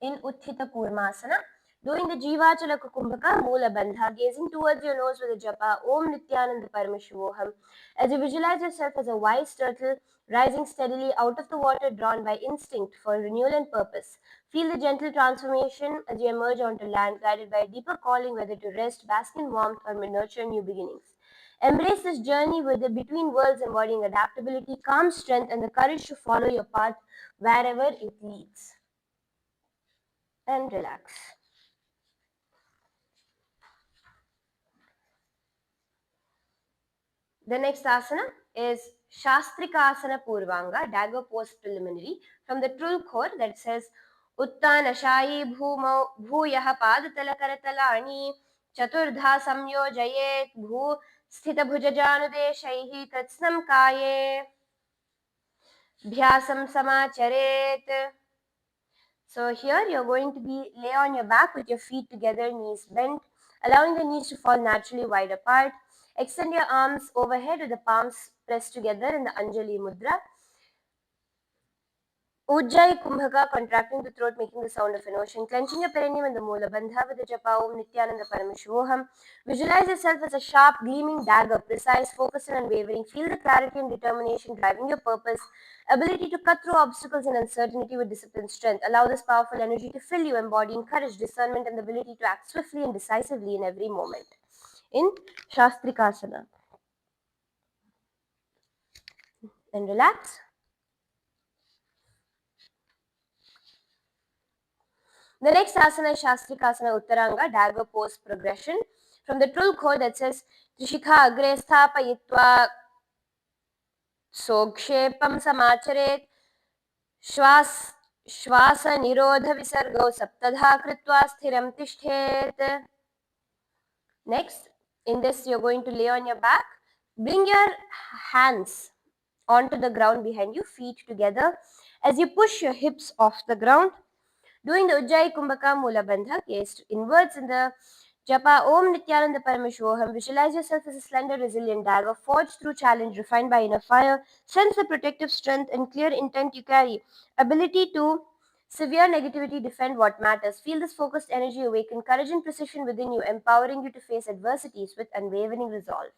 In Utthita Kurmasana, doing the Jivachalaka Kumbhaka Mula Bandha, gazing towards your nose with a japa, Om Nithyananda Paramashivoham, as you visualize yourself as a wise turtle rising steadily out of the water, drawn by instinct for renewal and purpose. Feel the gentle transformation as you emerge onto land, guided by a deeper calling, whether to rest, bask in warmth, or nurture new beginnings. Embrace this journey with the between worlds, embodying adaptability, calm strength, and the courage to follow your path wherever it leads. And relax. The next asana is Shastrikasana Purvanga, dagger pose preliminary, from the true core that says Uttanashayi Bhuyaha Padatala Karatalani Chaturdha Samyojayet Bhu स्थितभुजजानुदेशैः कृत्स्नं काये भ्यासं समाचरेत्. So here you're going to lay on your back with your feet together, knees bent, allowing the knees to fall naturally wide apart. Extend your arms overhead with the palms pressed together in the Anjali Mudra. Ujjayi Kumbhaka, contracting the throat, making the sound of an ocean. Clenching your perineum in the Mula Bandha with the japa Om Nithyananda Parameshvoham. Visualize yourself as a sharp, gleaming dagger, precise, focused, and unwavering. Feel the clarity and determination driving your purpose. Ability to cut through obstacles and uncertainty with disciplined strength. Allow this powerful energy to fill you, embodying courage, discernment, and the ability to act swiftly and decisively in every moment. In Shastrikasana. And relax. The next asana is Shastrikasana Uttaranga, dagger pose progression. From the Trul Code that says, Trishikha agre sthapayitva sokshepam samacharet श्वास निरोध विसर्गौ सप्तधा कृत्वा स्थिरं तिष्ठेत्. Next, in this you're going to lay on your back. Bring your hands onto the ground behind you, feet together, as you push your hips off the ground. Doing the Ujjayi Kumbhaka Mula Bandha, gazed inwards in the japa Om Nithyananda Parameshvoham. Visualize yourself as a slender, resilient dagger, forged through challenge, refined by inner fire. Sense the protective strength and clear intent you carry. Ability to severe negativity defend what matters. Feel this focused energy awaken courage and precision within you, empowering you to face adversities with unwavering resolve.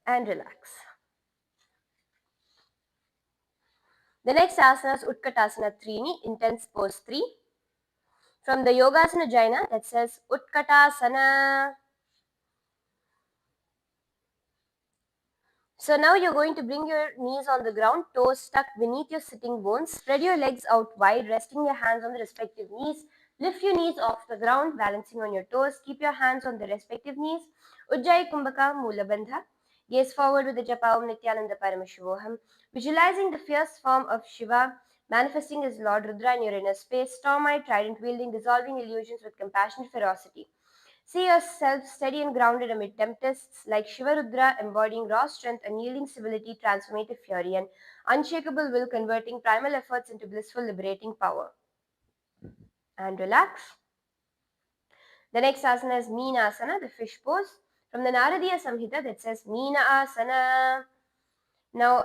And relax. The next asana is Utkatasana Trini, intense pose 3. From the Yogasana Jaina that says Utkatasana. So now you're going to bring your knees on the ground, toes tucked beneath your sitting bones. Spread your legs out wide, resting your hands on the respective knees. Lift your knees off the ground, balancing on your toes. Keep your hands on the respective knees. Ujjayi Kumbhaka Mula Bandha. Gaze forward with the japa Om Nithyananda Parameshvoham. Visualizing the fierce form of Shiva, manifesting as Lord Rudra in your inner space. Storm-eyed, trident wielding, dissolving illusions with compassionate ferocity. See yourself steady and grounded amid tempests, like Shivarudra, embodying raw strength, unyielding civility, transformative fury, and unshakable will, converting primal efforts into blissful, liberating power. And relax. The next asana is Meena Asana, the fish pose. From the Naradiya Samhita that says Meena Asana. Now,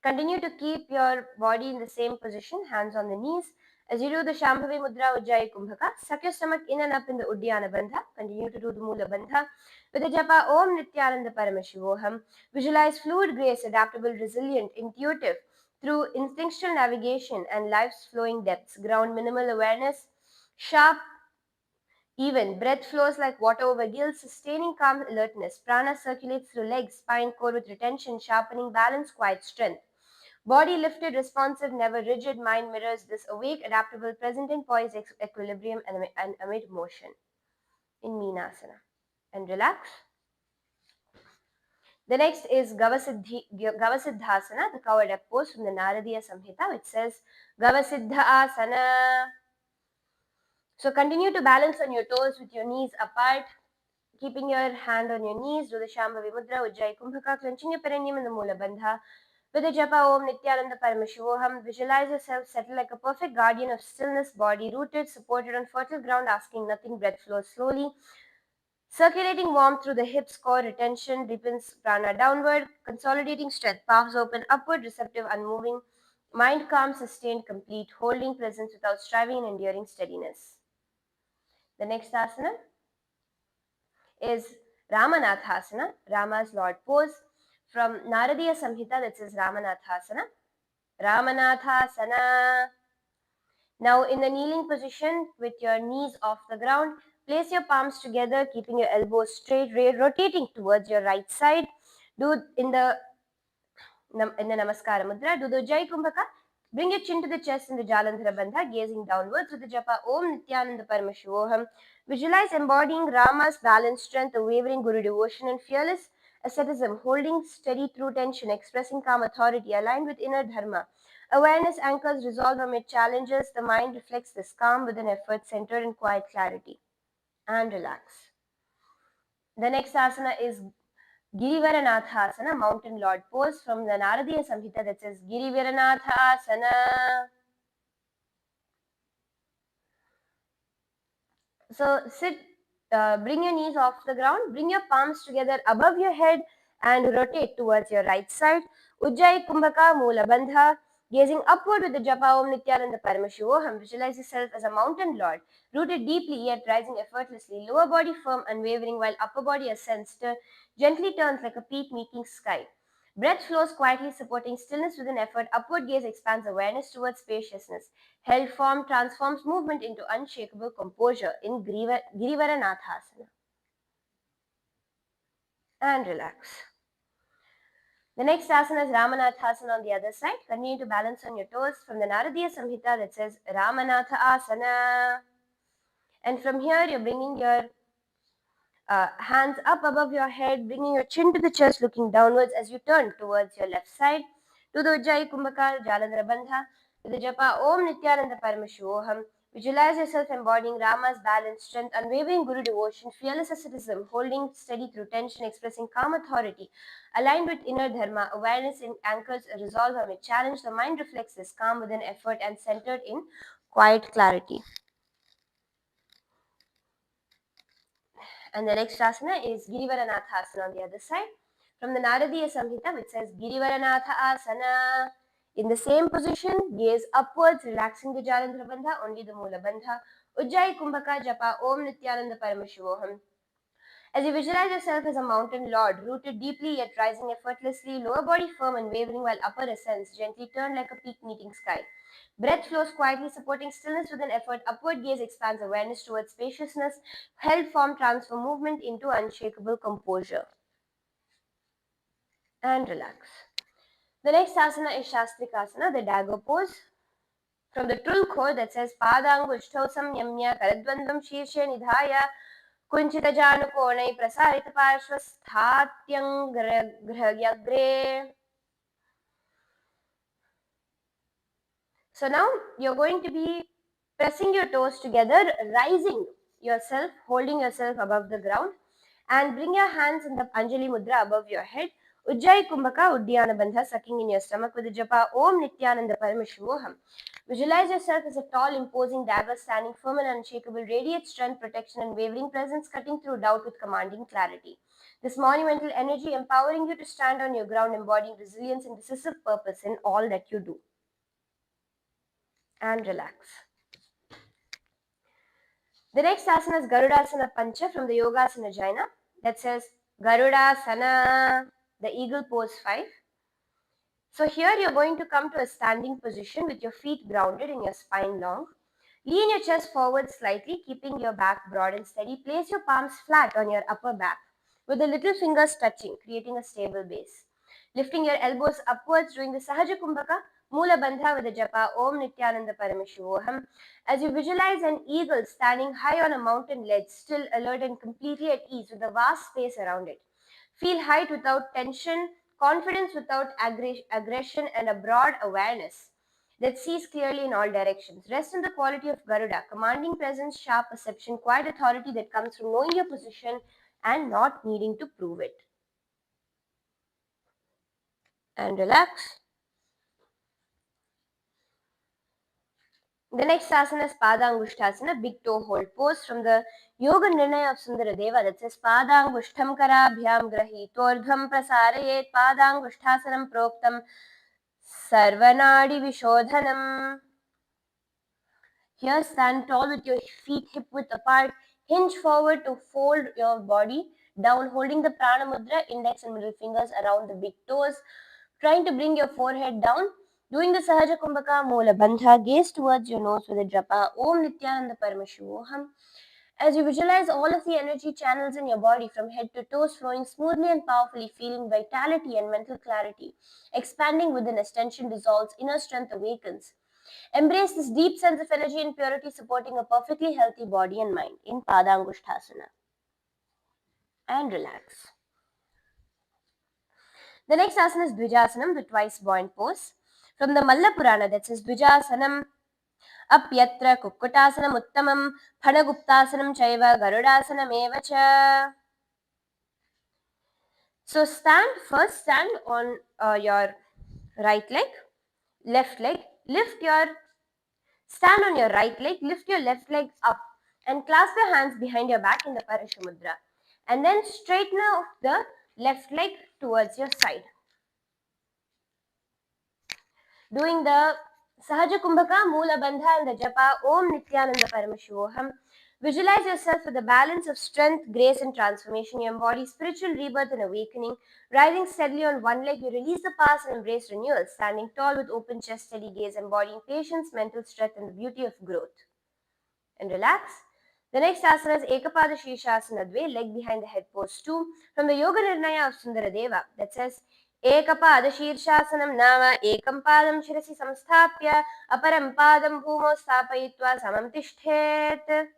continue to keep your body in the same position, hands on the knees. As you do the Shambhavi Mudra Ujjayi Kumbhaka, suck your stomach in and up in the Uddiyana Bandha. Continue to do the Mula Bandha. With the japa Om Nithyananda Parameshivoham, visualize fluid grace, adaptable, resilient, intuitive, through instinctual navigation and life's flowing depths. Ground minimal awareness, sharp, even. Breath flows like water over gills, sustaining calm alertness. Prana circulates through legs, spine, core with retention, sharpening balance, quiet strength. Body lifted, responsive, never rigid. Mind mirrors this awake, adaptable, present in poised equilibrium and amid motion in Meenasana. And relax. The next is Gavasiddhasana, the covered up pose from the Naradiya Samhita, which says Gavasiddha Asana. So continue to balance on your toes with your knees apart, keeping your hand on your knees. Do the Shambhavi Mudra, Ujjayi Kumbhaka, clenching your perineum in the Mula Bandha. With the japa Om Nithyananda Parameshivoham, visualize yourself settled like a perfect guardian of stillness, body rooted, supported on fertile ground, asking nothing. Breath flows slowly, circulating warmth through the hips, core retention, deepens prana downward, consolidating strength, palms open upward, receptive, unmoving, mind calm, sustained, complete, holding presence without striving and enduring steadiness. The next asana is Ramanathasana, Rama's Lord pose. From Naradiya Samhita that says Ramanathasana. Ramanathasana. Now in the kneeling position with your knees off the ground, place your palms together, keeping your elbows straight, rotating towards your right side. Do in the Namaskara Mudra, do the Ujjayi Kumbhaka. Bring your chin to the chest in the Jalandhara Bandha, gazing downwards with the japa Om Nithyananda Parameshivoham. Visualize embodying Rama's balanced strength, unwavering Guru devotion, and fearless asceticism, holding steady through tension, expressing calm authority, aligned with inner dharma. Awareness anchors resolve amid challenges. The mind reflects this calm with an effort centered in quiet clarity. And relax. The next asana is Girivaranatha Asana, Mountain Lord pose from the Naradiya Samhita that says Girivaranatha Asana. So sit, bring your knees off the ground, bring your palms together above your head and rotate towards your right side. Ujjayi Kumbhaka Mula Bandha. Gazing upward with the japa Om Nithyananda Paramashivoham, visualize yourself as a mountain lord, rooted deeply yet rising effortlessly, lower body firm, unwavering, while upper body ascends, gently turns like a peak meeting sky. Breath flows quietly, supporting stillness with an effort. Upward gaze expands awareness towards spaciousness. Held form transforms movement into unshakable composure in Girivaranathasana. And relax. The next asana is Ramanathasana on the other side. Continue to balance on your toes from the Naradiya Samhita that says Ramanatha Asana. And from here, you're bringing your hands up above your head, bringing your chin to the chest, looking downwards as you turn towards your left side. To the Ujjayi Kumbhaka Jalandhara Bandha, to the japa Om Nithyananda Paramashivoham. Visualize yourself embodying Rama's balance, strength, unwavering Guru devotion, fearless asceticism, holding steady through tension, expressing calm authority, aligned with inner dharma, awareness in anchors a resolve amid challenge. The mind reflects this calm within effort and centered in quiet clarity. And the next asana is Girivaranatha Asana on the other side. From the Naradiya Samhita, which says Girivaranatha Asana. In the same position, gaze upwards, relaxing the Jalandhara Bandha, only the Mula Bandha. Ujjayi Kumbhaka Japa Om Nithyananda Paramashivoham. As you visualize yourself as a mountain lord, rooted deeply yet rising effortlessly, lower body firm and wavering while upper ascends, gently turn like a peak meeting sky. Breath flows quietly, supporting stillness with an effort. Upward gaze expands awareness towards spaciousness. Held form transform movement into unshakable composure. And relax. The next asana is Shastrikasana, the dagger pose. From the Trulkhor that says Padangushthau samyamya karadvandvam shirshe nidhaya कुंचितजानुकोणै प्रसारितपार्श्वस्थात्यङ्ग्रह्यग्रे. So now you're going to be pressing your toes together, rising yourself, holding yourself above the ground, and bring your hands in the Anjali Mudra above your head. Ujjayi Kumbhaka Uddiyana Bandha, sucking in your stomach with the japa Om Nithyananda Paramashivoham. Visualize yourself as a tall, imposing dagger standing firm and unshakable, radiate strength, protection, and wavering presence, cutting through doubt with commanding clarity. This monumental energy empowering you to stand on your ground, embodying resilience and decisive purpose in all that you do. And relax. The next asana is Garudasana Pancha from the Yogasana Jaina that says Garudasana, the eagle pose 5. So here you're going to come to a standing position with your feet grounded and your spine long. Lean your chest forward slightly, keeping your back broad and steady. Place your palms flat on your upper back with the little fingers touching, creating a stable base. Lifting your elbows upwards, doing the Sahaja Kumbhaka, Mula Bandha with the japa Om Nithyananda Paramashivoham. As you visualize an eagle standing high on a mountain ledge, still alert and completely at ease with a vast space around it. Feel height without tension, confidence without aggression, and a broad awareness that sees clearly in all directions. Rest in the quality of Garuda, commanding presence, sharp perception, quiet authority that comes from knowing your position and not needing to prove it. And relax. The next asana is Padangushthasana, big toe hold pose from the Yoga Nirnaya of Sundaradeva that says Padangushtham karabhyam grahitordhvam prasarayet Padangushthasana proktam sarvanadi vishodhanam. Here stand tall with your feet hip width apart, hinge forward to fold your body down, holding the prana mudra, index and middle fingers around the big toes, trying to bring your forehead down. Doing the Sahaja Kumbhaka Mula Bandha, gaze towards your nose with a japa Om Nithyananda Paramashivoham. As you visualize all of the energy channels in your body from head to toes flowing smoothly and powerfully, feeling vitality and mental clarity, expanding within as tension dissolves, inner strength awakens. Embrace this deep sense of energy and purity, supporting a perfectly healthy body and mind in Padangushthasana. And relax. The next asana is Dvijasanam, the twice buoyant pose. From the Malla Purana that says Dvijasanam apyatra kukkuttasanam uttamam phanaguptasanam chaiva garudasanam evacha. So first stand on your right leg, left leg, stand on your right leg, lift your left leg up and clasp your hands behind your back in the Parashamudra. And then straighten out the left leg towards your side. Doing the Sahaja Kumbhaka, Moola Bandha and the Japa Om Nithyananda Paramashivoham. Visualize yourself with a balance of strength, grace and transformation. You embody spiritual rebirth and awakening. Rising steadily on one leg, you release the past and embrace renewal. Standing tall with open chest, steady gaze, embodying patience, mental strength and the beauty of growth. And relax. The next asana is Ekapada Shirshasana Dve, leg behind the head pose 2, from the Yoga Nirnaya of Sundaradeva that says Ekapada Shirshasana Nama Ekam Padam Shirasi Samsthapya Aparam Padam Bhumo Stapayitva Samam Tishthet.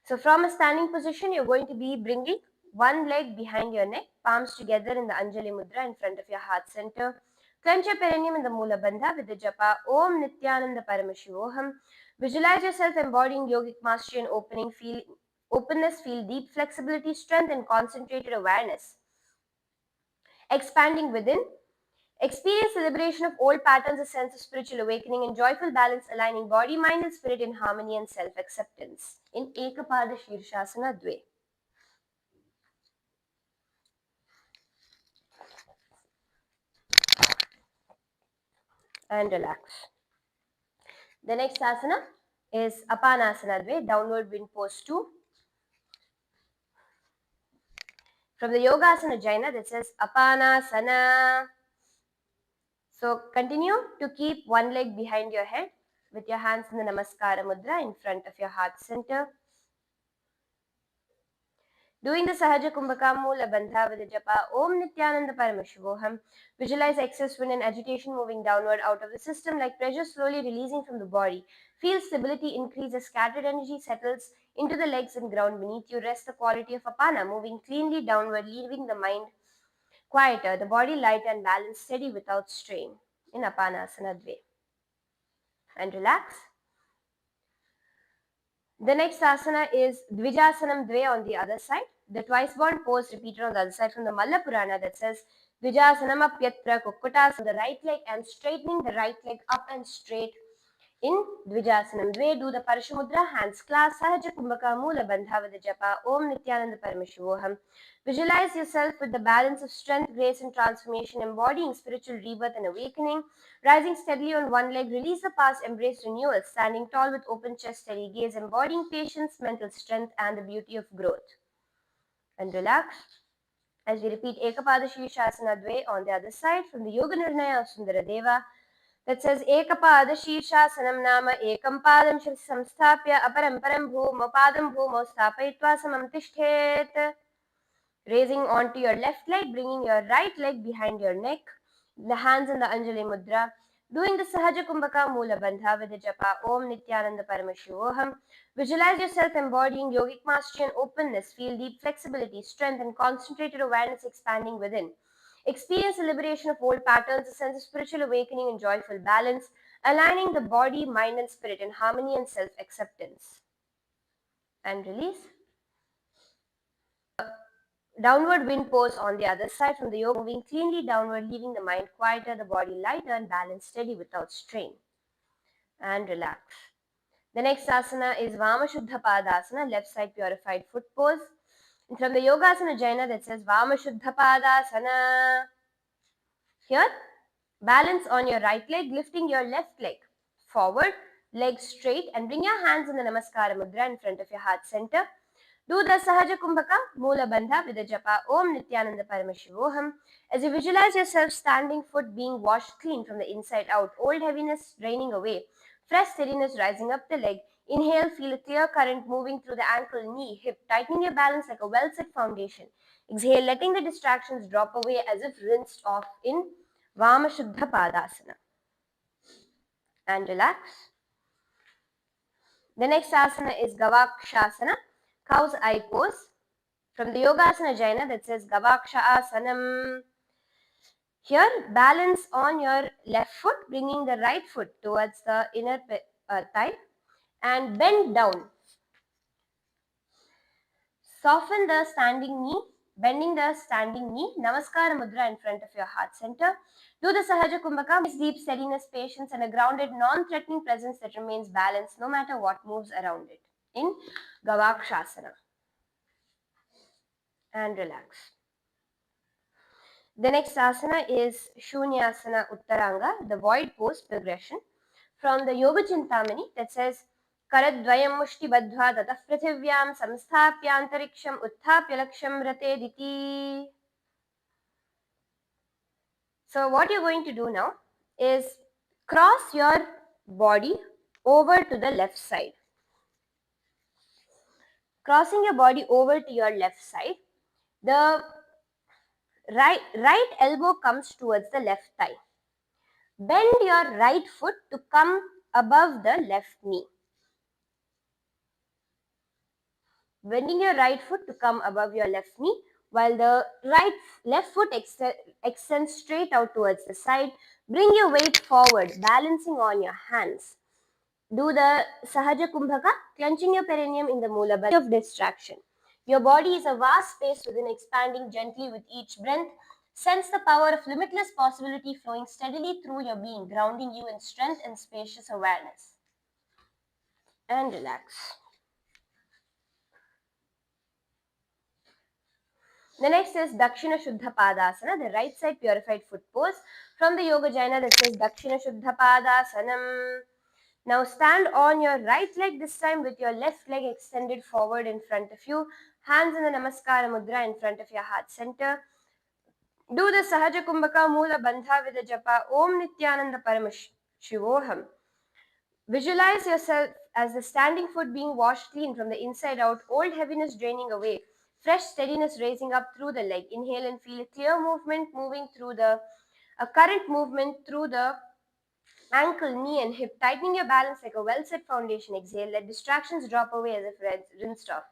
So from a standing position, you're going to be bringing one leg behind your neck, palms together in the Anjali Mudra in front of your heart center. Clench your perineum in the Moola Bandha with the japa Om Nithyananda Paramashivoham. Visualize yourself embodying yogic mastery and openness, feel deep flexibility, strength and concentrated awareness. Expanding within, experience the liberation of old patterns, a sense of spiritual awakening and joyful balance, aligning body, mind and spirit in harmony and self-acceptance in Ekapada Shirshasana Dve. And relax. The next asana is Apanasana Dve, downward wind pose 2. From the Yogasana Jaina that says Apanasana. So continue to keep one leg behind your head with your hands in the Namaskara Mudra in front of your heart center. Doing the Sahaja Kumbhaka Moola Bandha with the japa Om Nithyananda Paramashivoham. Visualize excess wind and agitation moving downward out of the system like pressure slowly releasing from the body. Feel stability increase as scattered energy settles into the legs and ground beneath you. Rest the quality of Apana, moving cleanly downward, leaving the mind quieter, the body light and balanced, steady without strain in Apanasana Dve. And relax. The next asana is Dvijasanam Dve on the other side. The twice born pose repeated on the other side from the Malla Purana that says Dvijasanam Apyatra Kukkutas on the right leg and straightening the right leg up and straight in Dvijasanam Dve. Do the Parashamudra, hands clasped, Sahaja Kumbhaka Moola Bandha with the japa Om Nithyananda Paramashivoham. Visualize yourself with the balance of strength, grace and transformation, embodying spiritual rebirth and awakening. Rising steadily on one leg, release the past, embrace renewal. Standing tall with open chest, steady gaze, embodying patience, mental strength and the beauty of growth. And relax. As we repeat Ekapada Shirshasana Dve on the other side from the Yoga Nirnaya of Sundaradeva that says Ekapada Shirshāsanam Nama Ekam Padam Shirsi Samsthapya Aparam Param Bhumo Padam Bhumo Stapayitva Samam Tishthet. Raising onto your left leg, bringing your right leg behind your neck, the hands in the Anjali Mudra, doing the Sahaja Kumbhaka Moola Bandha with the japa Om Nithyananda Paramashivoham. Visualize yourself embodying yogic mastery and openness, feel deep flexibility, strength and concentrated awareness expanding within. Experience the liberation of old patterns, a sense of spiritual awakening and joyful balance, aligning the body, mind and spirit in harmony and self-acceptance. And release. Downward wind pose on the other side from the yoga, moving cleanly downward, leaving the mind quieter, the body lighter and balanced, steady without strain. And relax. The next asana is Vama Shuddha Padasana, left side purified foot pose. And from the Yogasana Jaina that says Vama Shuddha Padasana. Here, balance on your right leg, lifting your left leg forward, legs straight and bring your hands in the Namaskara Mudra in front of your heart center. Do the Sahaja Kumbhaka Moola Bandha with the japa Om Nithyananda Paramashivoham. As you visualize yourself standing, foot being washed clean from the inside out, old heaviness draining away, fresh steadiness rising up the leg. Inhale, feel a clear current moving through the ankle, knee, hip, tightening your balance like a well-set foundation. Exhale, letting the distractions drop away as if rinsed off in Vama Shuddha Padasana. And relax. The next asana is Gavakshasana, cow's eye pose. From the Yogasana Jaina that says Gavaksha Asanam. Here, balance on your left foot, bringing the right foot towards the inner thigh and bend down. Soften the standing knee bending the standing knee, Namaskara Mudra in front of your heart center. Do the Sahaja Kumbhaka, deep steadiness, patience, and a grounded, non-threatening presence that remains balanced no matter what moves around it. In Gavakshasana. And relax. The next asana is Shunyasana Uttaranga, the void pose progression from the Yoga Chintamani that says Karadvayam Mushti Badhva Tatah Prithivyam Samsthapyantariksham Utthapya Laksham Rate Diti. So what you're going to do now is cross your body over to the left side. Crossing your body over to your left side, the right elbow comes towards the left thigh. Bend your right foot to come above the left knee. Bending your right foot to come above your left knee, while the left foot extends straight out towards the side. Bring your weight forward, balancing on your hands. Do the Sahaja Kumbhaka, clenching your perineum in the Mula Bandha of distraction. Your body is a vast space within, expanding gently with each breath. Sense the power of limitless possibility flowing steadily through your being, grounding you in strength and spacious awareness. And relax. The next is Dakshina Shuddha Padasana, the right side purified foot pose from the Yoga Jaina that says Dakshina Shuddha Padasanam. Now stand on your right leg this time with your left leg extended forward in front of you. Hands in the Namaskara Mudra in front of your heart center. Do the Sahaja Kumbhaka Mula Bandha with the japa Om Nithyananda Shivoham. Visualize yourself as the standing foot being washed clean from the inside out, old heaviness draining away, fresh steadiness raising up through the leg. Inhale and feel a clear movement moving through a current movement through the ankle, knee and hip, tightening your balance like a well-set foundation. Exhale, let distractions drop away as if rinsed off.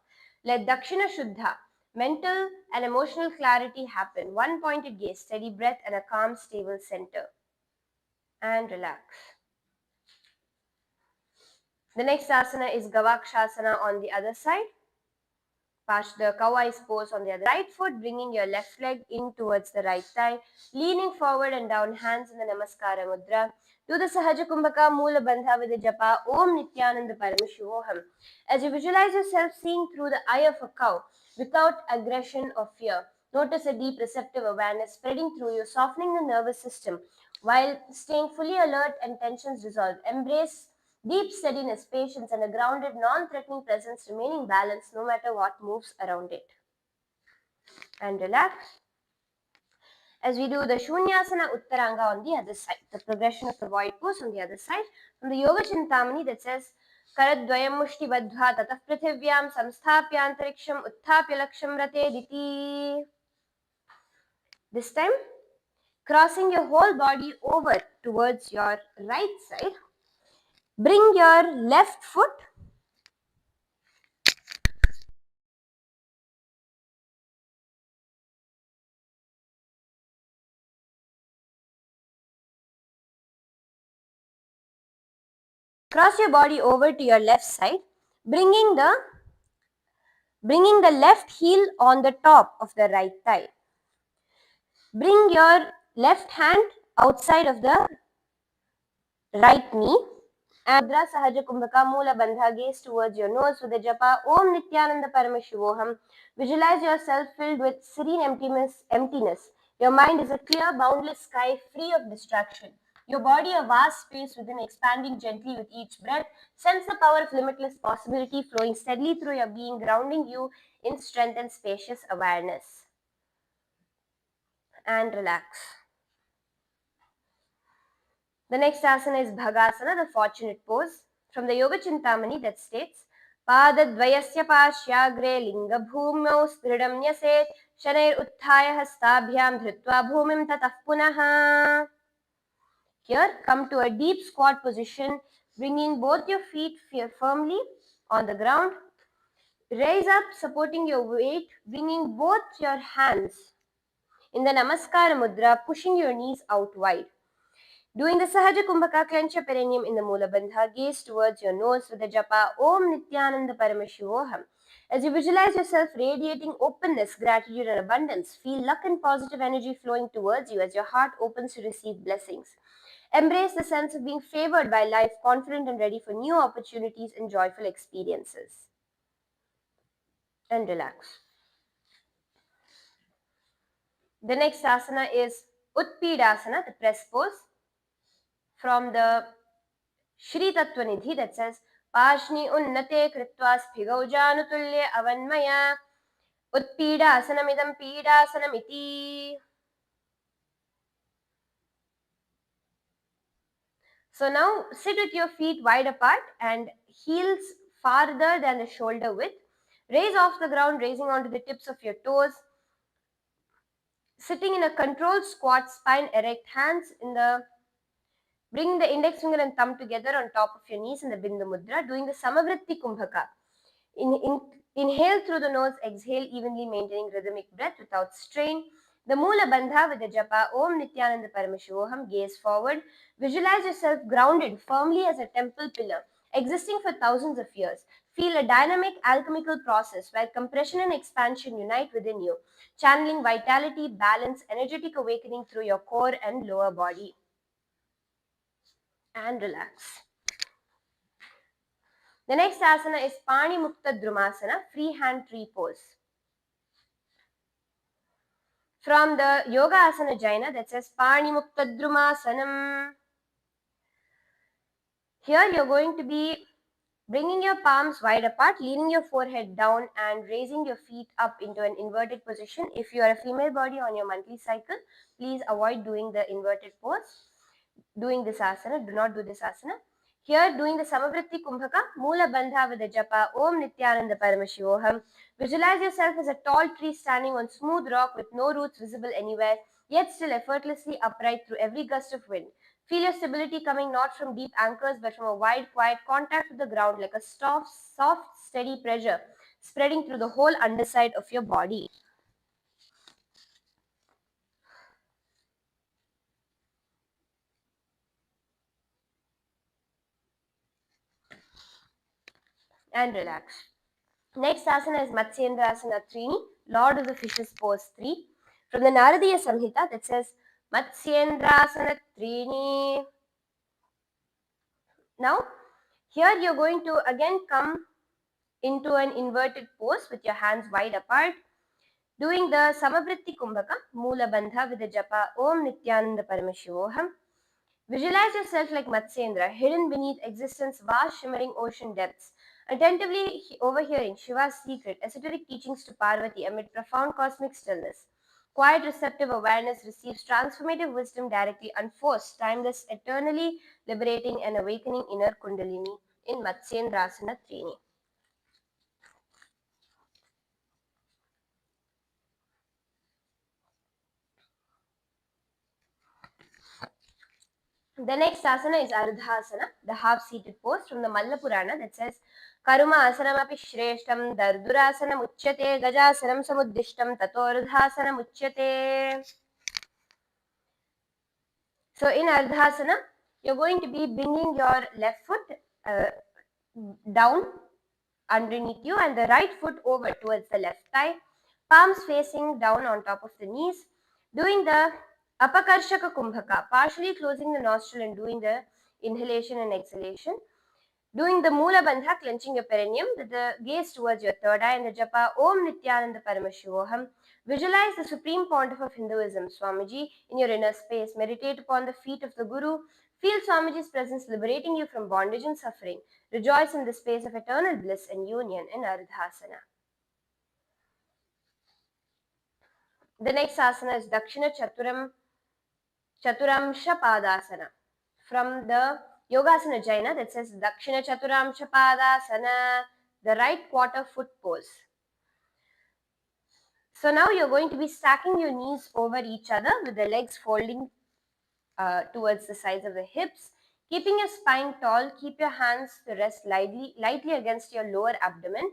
Let Dakshina Shuddha, mental and emotional clarity happen. One pointed gaze, steady breath and a calm, stable center. And relax. The next asana is Gavakshasana on the other side. Pass the cow eyes pose on the other right foot, bringing your left leg in towards the right thigh, leaning forward and down, hands in the Namaskara Mudra. Do the Sahaja Kumbhaka Mula Bandha with the japa Om Nithyananda Paramashivoham. As you visualize yourself seeing through the eye of a cow without aggression or fear, notice a deep receptive awareness spreading through you, softening the nervous system while staying fully alert and tensions dissolve. Embrace deep steadiness, patience, and a grounded, non-threatening presence, remaining balanced no matter what moves around it. And relax. As we do the Shunyasana Uttaranga on the other side, the progression of the void pose on the other side, from the Yoga Chintamani that says, Karadvayam Mushti Badhva Tatah Prithivyam Samsthapyantariksham Utthapya Laksham Rate Diti. This time, crossing your whole body over towards your right side, bring your left foot cross your body over to your left side, bringing the left heel on the top of the right thigh. Bring your left hand outside of the right knee and Mudra Sahaja Kumbhaka Mula Bandha, gaze towards your nose with the japa Om Nithyananda Paramashivoham. Visualize yourself filled with serene emptiness. Your mind is a clear, boundless sky free of distraction. Your body a vast space within, expanding gently with each breath. Sense the power of limitless possibility flowing steadily through your being, grounding you in strength and spacious awareness. And relax. The next asana is Bhagasana, the fortunate pose, from the Yoga Chintamani that states, Padadvayasya pashyagre linga bhumyo stridam nyaset shanair utthaya hastabhyam dhritva bhumim tatah punaha. Here, come to a deep squat position, bringing both your feet firmly on the ground. Raise up, supporting your weight, bringing both your hands in the Namaskara Mudra, pushing your knees out wide. Doing the Sahaja Kumbhaka, clench your perineum in the Mula Bandha, gaze towards your nose with the japa Om Nithyananda Paramashivoham. As you visualize yourself radiating openness, gratitude, and abundance, feel luck and positive energy flowing towards you as your heart opens to receive blessings. Embrace the sense of being favored by life, confident and ready for new opportunities and joyful experiences. And relax. The next asana is Utpidasana, the press pose, from the Shri Tattvanidhi, that says Pashni unnate kritva sphigaujanutulye avanmaya Utpidaasanamidam pidasanamiti. So now sit with your feet wide apart and heels farther than the shoulder width. Raise off the ground, raising onto the tips of your toes. Sitting in a controlled squat, spine erect, hands in the bring the index finger and thumb together on top of your knees in the Bindu Mudra, doing the Samavritti Kumbhaka. Inhale through the nose, exhale evenly, maintaining rhythmic breath without strain. The Moola Bandha with the japa Om Nithyananda Paramashivoham, gaze forward. Visualize yourself grounded firmly as a temple pillar, existing for thousands of years. Feel a dynamic alchemical process where compression and expansion unite within you, channeling vitality, balance, energetic awakening through your core and lower body. And relax. The next asana is Pani Mukta Drumasana, free hand tree pose. From the Yoga Asana Jaina, that says Pani Mukta Drumasanam. Here you're going to be bringing your palms wide apart, leaning your forehead down and raising your feet up into an inverted position. If you are a female body on your monthly cycle, please avoid doing the inverted pose. Doing this asana, do not do this asana. Here, doing the Samavritti Kumbhaka, Moola Bandha with the japa Om Nithyananda Paramashivoham. Visualize yourself as a tall tree standing on smooth rock with no roots visible anywhere, yet still effortlessly upright through every gust of wind. Feel your stability coming not from deep anchors but from a wide, quiet contact with the ground, like a soft, steady pressure spreading through the whole underside of your body. And relax. Next asana is Matsyendrasana Trini, Lord of the Fishes pose 3. From the Naradiya Samhita that says Matsyendrasana Trini. Now, here you're going to again come into an inverted pose with your hands wide apart, doing the Samavritti Kumbhaka, Moola Bandha with the japa Om Nithyananda Paramashivoham. Visualize yourself like Matsyendra, hidden beneath existence's vast shimmering ocean depths, attentively overhearing Shiva's secret, esoteric teachings to Parvati amid profound cosmic stillness. Quiet, receptive awareness receives transformative wisdom directly unforced, timeless, eternally liberating and awakening inner Kundalini in Matsyendrasana Trini. The next asana is Ardhasana, the half-seated pose from the Malla Purana that says Karuma asanam api shreshtam dardurasanam uchyate gajasanam samuddishtam tatordhasanam uchyate. So in Ardhasana, you're going to be bringing your left foot down underneath you and the right foot over towards the left thigh, palms facing down on top of the knees, doing the Apakarshaka Kumbhaka, partially closing the nostril and doing the inhalation and exhalation. Doing the Moola Bandha, clenching your perineum with the gaze towards your third eye and the japa Om Nithyananda Paramashivoham. Visualize the supreme pontiff of Hinduism, Swamiji, in your inner space. Meditate upon the feet of the Guru. Feel Swamiji's presence liberating you from bondage and suffering. Rejoice in the space of eternal bliss and union in Ardhasana. The next asana is Dakshina Chaturamsha Padasana. From the Yogasana Jaina that says Dakshina Chaturamsha Padasana, the right quarter foot pose. So now you're going to be stacking your knees over each other with the legs folding towards the sides of the hips. Keeping your spine tall, keep your hands to rest lightly against your lower abdomen.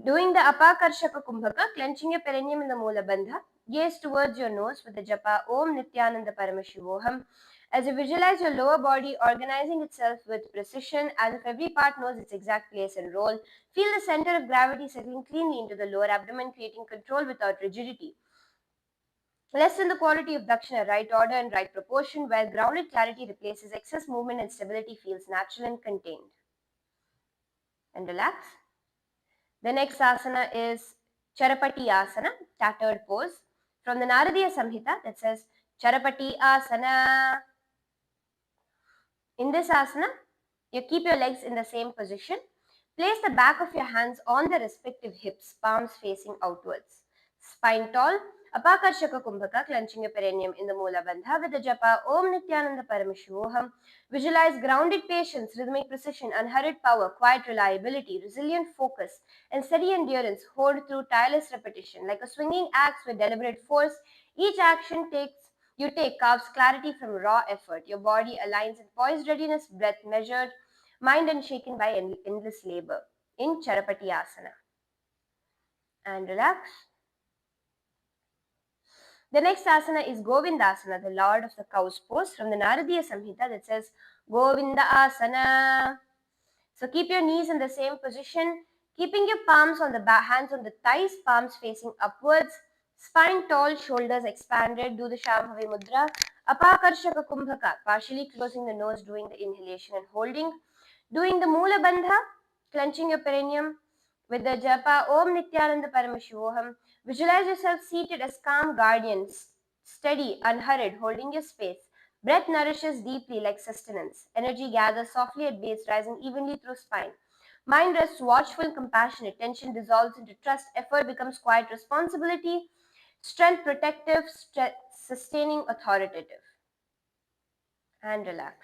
Doing the Apakarshaka Kumbhaka, clenching your perineum in the Moola Bandha. Gaze towards your nose with the japa Om Nithyananda Paramashivoham. As you visualize your lower body organizing itself with precision, as if every part knows its exact place and role, feel the center of gravity settling cleanly into the lower abdomen, creating control without rigidity. Less in the quality of dakshina, right order and right proportion, where grounded clarity replaces excess movement and stability feels natural and contained. And relax. The next asana is Charapati Asana, tattered pose. From the Naradiya Samhita that says Charapati Asana. In this asana, you keep your legs in the same position. Place the back of your hands on the respective hips, palms facing outwards. Spine tall, Apakarshaka Kumbhaka, clenching your perineum in the Mula Bandha with the japa Om Nithyananda Paramashivoham. Visualize grounded patience, rhythmic precision, unhurried power, quiet reliability, resilient focus, and steady endurance. Hold through tireless repetition. Like a swinging axe with deliberate force, each action you take carves clarity from raw effort. Your body aligns in poised readiness, breath measured, mind unshaken by endless labor. In Charapati Asana. And relax. The next asana is Govindasana, the Lord of the Cows pose from the Naradiya Samhita that says Govinda Asana. So keep your knees in the same position, keeping your palms on the hands on the thighs, palms facing upwards, spine tall, shoulders expanded. Do the Shambhavi Mudra. Apakarshaka Kumbhaka, partially closing the nose, doing the inhalation and holding. Doing the Mula Bandha, clenching your perineum with the japa Om Nithyananda Paramashivoham. Visualize yourself seated as calm guardians, steady, unhurried, holding your space. Breath nourishes deeply like sustenance. Energy gathers softly at base, rising evenly through spine. Mind rests watchful, compassionate. Tension dissolves into trust. Effort becomes quiet responsibility. Strength protective, sustaining authoritative. And relax.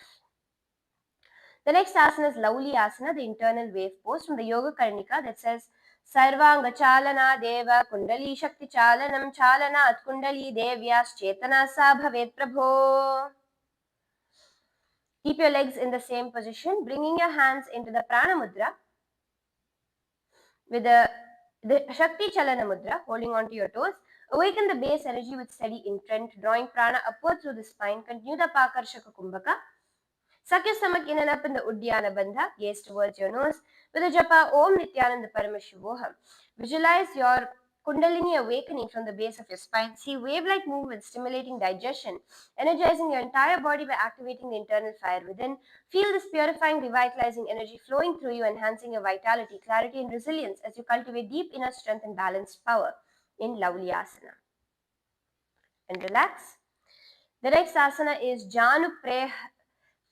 The next asana is Lauli Asana, the internal wave pose from the Yoga Karnika that says Sarvanga Chalana Deva Kundali Shakti Chalanam Chalana At Kundali Devyas Chetana Sa Bhavet Prabho. Keep your legs in the same position, bringing your hands into the Prana Mudra with the Shakti Chalana Mudra, holding onto your toes. Awaken the base energy with steady intent, drawing prana upward through the spine. Continue the Pakarshaka Kumbhaka. Suck your stomach in and up in the Uddiyana Bandha, gaze towards your nose with a japa Om Nithyananda Paramashivoham. Visualize your Kundalini awakening from the base of your spine. See wave-like movements stimulating digestion, energizing your entire body by activating the internal fire within. Feel this purifying, revitalizing energy flowing through you, enhancing your vitality, clarity, and resilience as you cultivate deep inner strength and balanced power in Lauli Asana. And relax. The next asana is Janu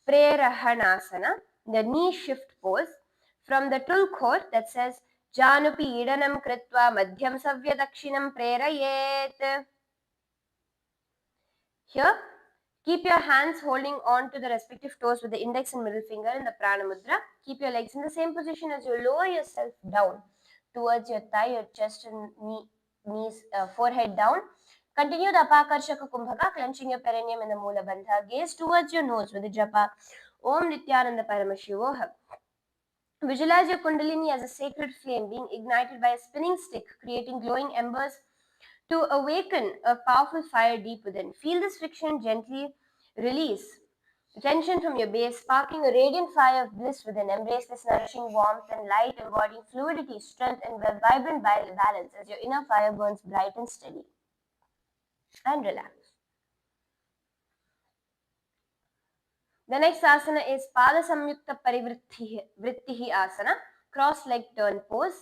Prerahanasana, the knee shift pose from the Tulkhor that says Janupi Idanam Kritva Madhyam Savya Dakshinam Prerayet. Here, keep your hands holding on to the respective toes with the index and middle finger in the Prana Mudra. Keep your legs in the same position as you lower yourself down towards your thigh, your chest and knees, forehead down. Continue the Apakarshaka Kumbhaka, clenching your perineum in the Mula Bandha. Gaze towards your nose with the japa Om Nithyananda Paramashivoham. Visualize your Kundalini as a sacred flame being ignited by a spinning stick, creating glowing embers to awaken a powerful fire deep within. Feel this friction gently release tension from your base, sparking a radiant fire of bliss within. Embrace this nourishing warmth and light, embodying fluidity, strength, and vibrant balance as your inner fire burns bright and steady. And relax. The next asana is Pada Samyukta Parivrittihi Asana, cross-leg turn pose.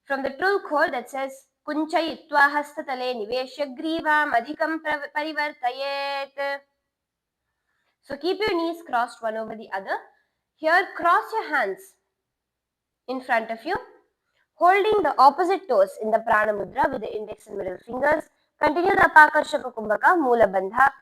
From the Tulkhor that says Kunchayitva Hastatale Niveshya Grivam Adhikam Parivartayet. So keep your knees crossed one over the other. Here, cross your hands in front of you, holding the opposite toes in the Prana Mudra with the index and middle fingers. Continue the Apakarshaka Kumbhaka, Mula Bandha.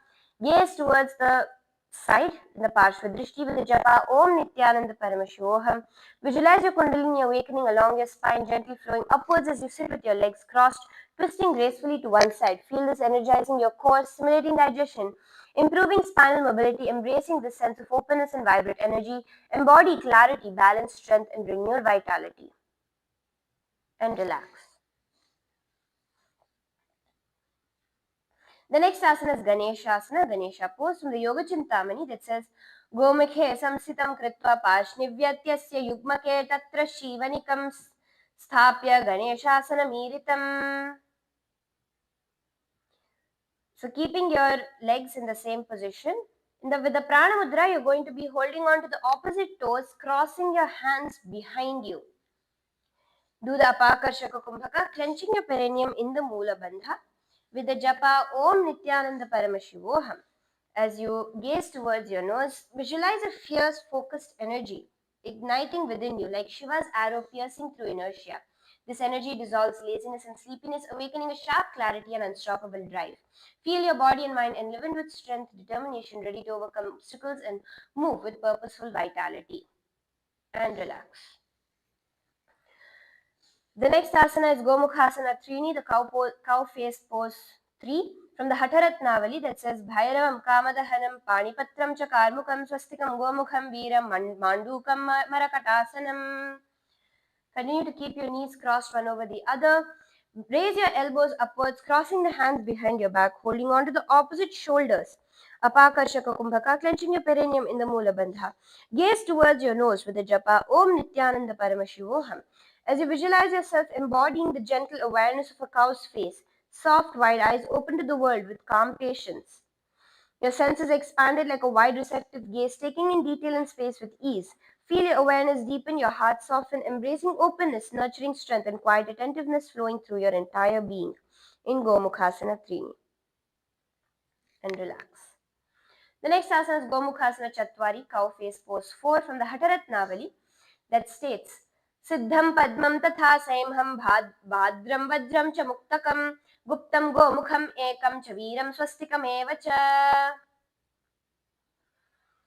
Gaze towards the side in the Parshva Drishti with the japa Om Nithyananda Paramashivoham. Visualize your Kundalini awakening along your spine, gently flowing upwards as you sit with your legs crossed, twisting gracefully to one side. Feel this energizing your core, stimulating digestion, improving spinal mobility, embracing this sense of openness and vibrant energy. Embody clarity, balance, strength, and renewed vitality. And relax. The next asana is Ganeshasana, Ganesha pose from the Yoga Chintamani that says Gomukhe samsitam kritva pashnivyatyasya yugmake tatra shivanikam sthapya Ganeshasana miritam. So keeping your legs in the same position. With the prana mudra, you're going to be holding on to the opposite toes, crossing your hands behind you. Do the apakarshaka kumbhaka, clenching your perineum in the moola bandha with the japa Om Nithyananda Paramashivoham. As you gaze towards your nose, visualize a fierce, focused energy igniting within you like Shiva's arrow piercing through inertia. This energy dissolves laziness and sleepiness, awakening a sharp clarity and unstoppable drive. Feel your body and mind enlivened with strength, determination, ready to overcome obstacles and move with purposeful vitality. And relax. The next asana is Gomukhasana Trini, the cow face pose 3 from the Hataratnavali that says Bhairavam Kamadahanam Panipatram cha Karmukam Swastikam Gomukham Veeram Mandukam Marakatasanam. Continue to keep your knees crossed one over the other. Raise your elbows upwards, crossing the hands behind your back, holding on to the opposite shoulders. Apakarshaka Kumbhaka, clenching your perineum in the Moola Bandha. Gaze towards your nose with the japa Om Nithyananda Paramashivoham. As you visualize yourself embodying the gentle awareness of a cow's face, soft wide eyes open to the world with calm patience. Your senses expanded like a wide receptive gaze, taking in detail and space with ease. Feel your awareness deepen, your heart soften, embracing openness, nurturing strength, and quiet attentiveness flowing through your entire being in Gomukhasana Trini. And relax. The next asana is Gomukhasana Chatwari, cow face pose 4 from the Hataratnavali that states Siddham Padmam Tatha Saimham Bhadram Vajram Cha Muktakam Guptam Gomukham Ekam Cha Veeram Swastikam Eva Cha.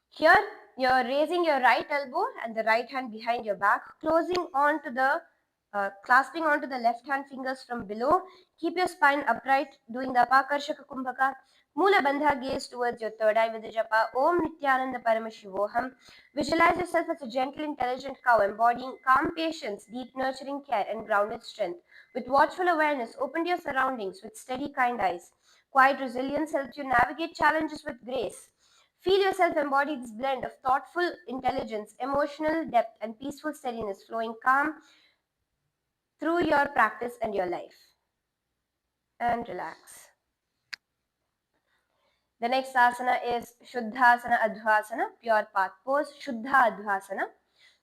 Here, you're raising your right elbow and the right hand behind your back, clasping onto the left hand fingers from below. Keep your spine upright, doing the Apakarshaka Kumbhaka. Moola Bandha, gaze towards your third eye with the japa Om Nithyananda Paramashivoham. Visualize yourself as a gentle, intelligent cow, embodying calm patience, deep nurturing care, and grounded strength. With watchful awareness, open to your surroundings with steady, kind eyes. Quiet resilience helps you navigate challenges with grace. Feel yourself embody this blend of thoughtful intelligence, emotional depth, and peaceful steadiness flowing calm through your practice and your life. And relax. The next asana is Shuddhasana Adhvasana, pure path pose, Shuddha Adhvasana.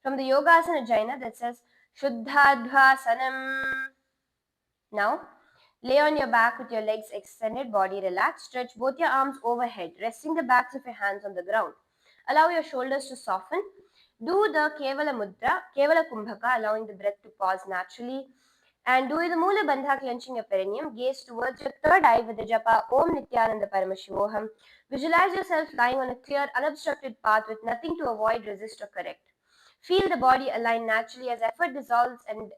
From the Yogasana Jaina that says Shuddha Adhvasanam. Now, lay on your back with your legs extended, body relaxed. Stretch both your arms overhead, resting the backs of your hands on the ground. Allow your shoulders to soften. Do the Kevala Mudra, Kevala Kumbhaka, allowing the breath to pause naturally. And do the Moola Bandha, clenching your perineum. Gaze towards your third eye with the japa Om Nithyananda Paramashivoham. Visualize yourself lying on a clear, unobstructed path with nothing to avoid, resist, or correct. Feel the body align naturally as effort dissolves and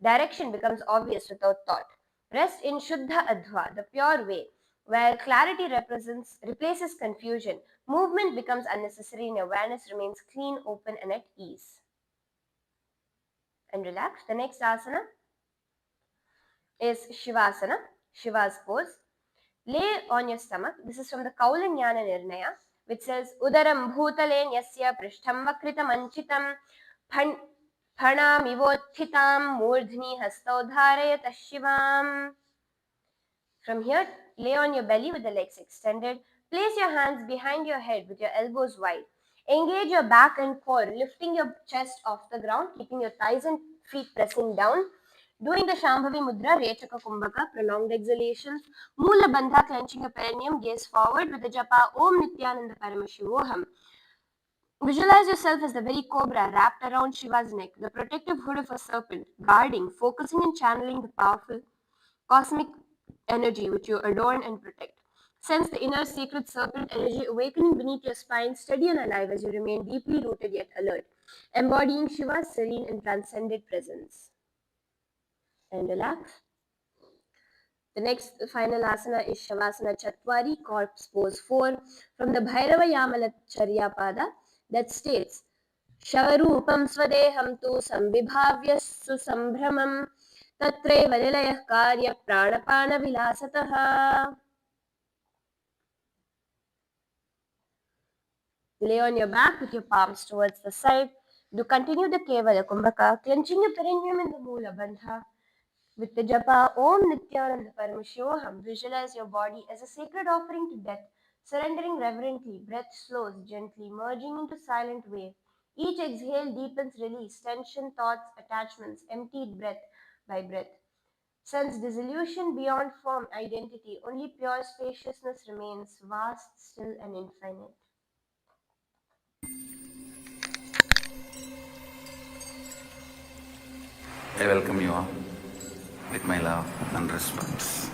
direction becomes obvious without thought. Rest in Shuddha Adhva, the pure way, where clarity replaces confusion. Movement becomes unnecessary and awareness remains clean, open, and at ease. And relax. The next asana is Shivasana, Shiva's pose. Lay on your stomach. This is from the Kaulanyana Nirnaya, which says Udaram Bhutale Nyasya Prishtham Vakritam Anchitam Phanamivothitam Murdhni Hastaudharayat Shivam. From here, lay on your belly with the legs extended. Place your hands behind your head with your elbows wide. Engage your back and core, lifting your chest off the ground, keeping your thighs and feet pressing down. Doing the Shambhavi Mudra, Rechaka Kumbhaka, prolonged exhalations. Moola Bandha, clenching your perineum, gaze forward with the japa Om Nithyananda Paramashivoham. Visualize yourself as the very cobra wrapped around Shiva's neck, the protective hood of a serpent, guarding, focusing and channeling the powerful cosmic energy which you adorn and protect. Sense the inner sacred serpent energy awakening beneath your spine, steady and alive as you remain deeply rooted yet alert, embodying Shiva's serene and transcendent presence. And relax. The next final asana is Shavasana Chatwari, corpse pose 4 from the Bhairava Yamala Charya Pada that states Shavarupam Swadeham tu Sambhibhavya Lay on your back with your palms towards the side. Do continue the Kevala Kumbhaka, clenching your perineum in the Mula Bandha. With the japa Om Nithyananda Paramashivoham, visualize your body as a sacred offering to death, surrendering reverently. Breath slows gently, merging into silent wave. Each exhale deepens release, tension, thoughts, attachments, emptied breath by breath. Sense dissolution beyond form, identity. Only pure spaciousness remains, vast, still, and infinite. I welcome you all with my love and respect.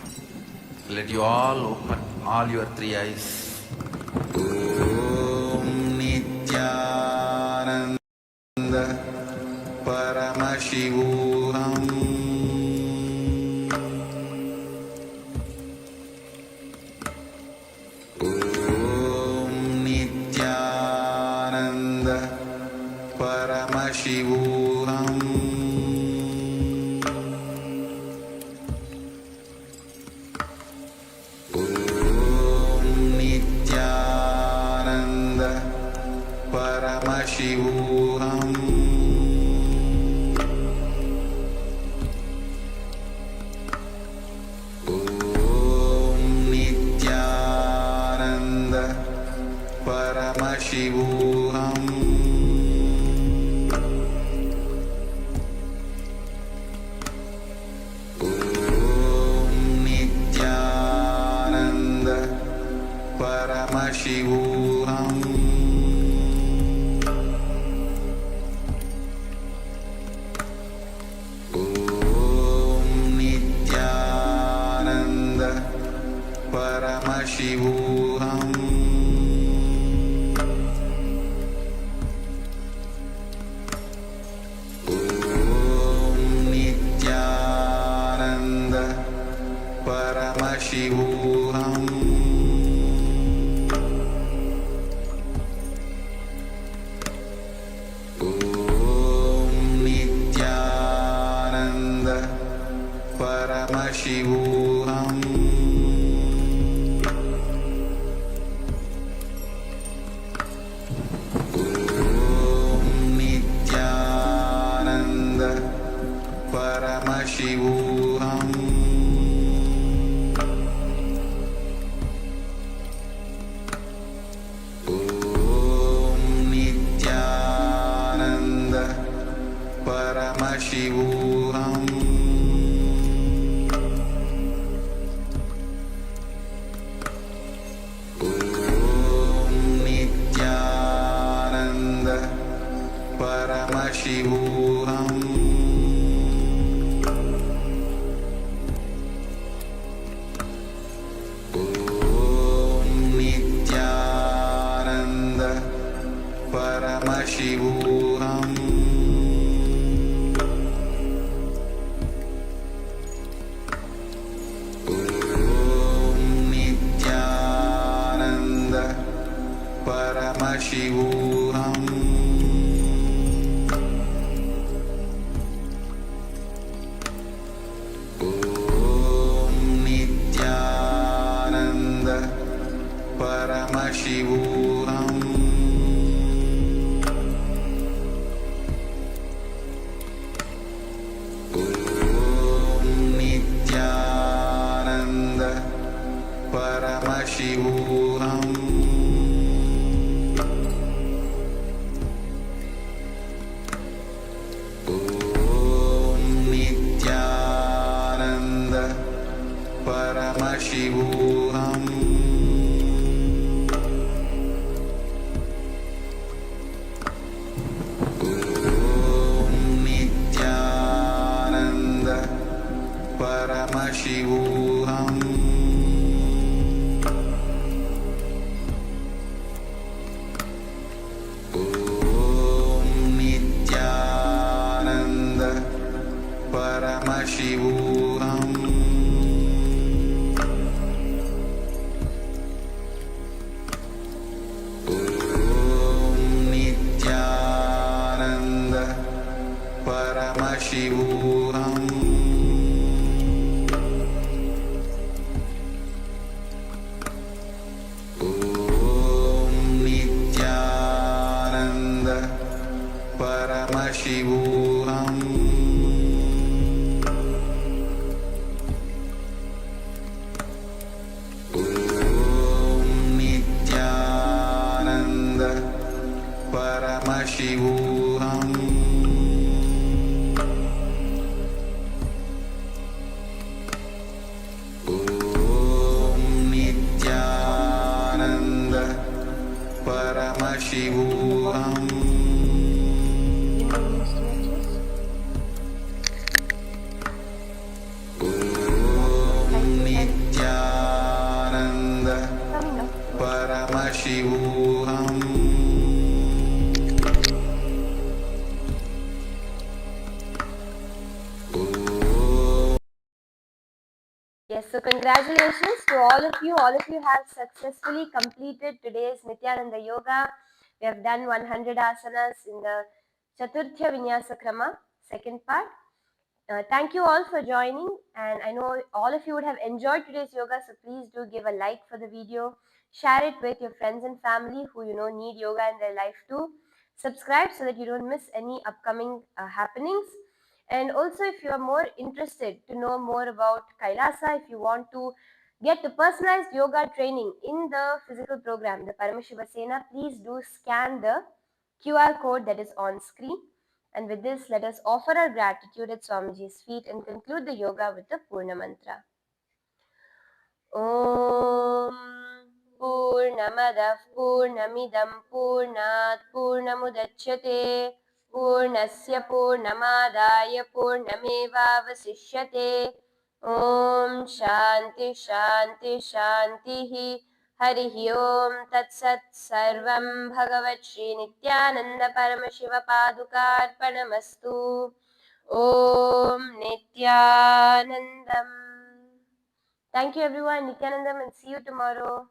Let you all open all your three eyes. Om Nithyananda Paramashivoham. Om Nithyananda Paramashivoham. Paramashivoham. Om Nithyananda Paramashivoham. Om Nithyananda Paramashivoham. Paramashivoham. Om Nithyananda Paramashivoham. Om Nithyananda Paramashivoham. Paramashivoham. Om Nithyananda Paramashivoham. Om Nithyananda Paramashivoham. Paramashivoham. Om Nithyananda Paramashivoham. Om Nithyananda Paramashivoham. Paramashivoham. Om Nithyananda Paramashivoham. Om Nithyananda Paramashivoham. Paramashivoham. Shivoham. Om Nithyananda Paramashivoham. Om Nithyananda Paramashivoham. Yes, so congratulations to all of you. All of you have successfully completed today's Nithyananda Yoga. We have done 100 asanas in the Chaturtiya Vinyasa Krama, second part. Thank you all for joining, and I know all of you would have enjoyed today's yoga, so please do give a like for the video, share it with your friends and family who need yoga in their life too. Subscribe so that you don't miss any upcoming happenings. And also, if you are more interested to know more about Kailasa, if you want to get the personalized yoga training in the physical program, the Paramashiva Sena, please do scan the QR code that is on screen. And with this, let us offer our gratitude at Swamiji's feet and conclude the yoga with the Purna Mantra. Om Purnamadah Purnamidam Purnat Purnamudachyate Purnasya Purnamadaya Purnamevavasishyate Om Shanti Shanti Shantihi Harihi Om Tat Sat Sarvam Bhagavat Shri Nithyananda Paramashiva Padukarpanamastu Om Nithyanandam. Thank you everyone, Nithyanandam, and see you tomorrow.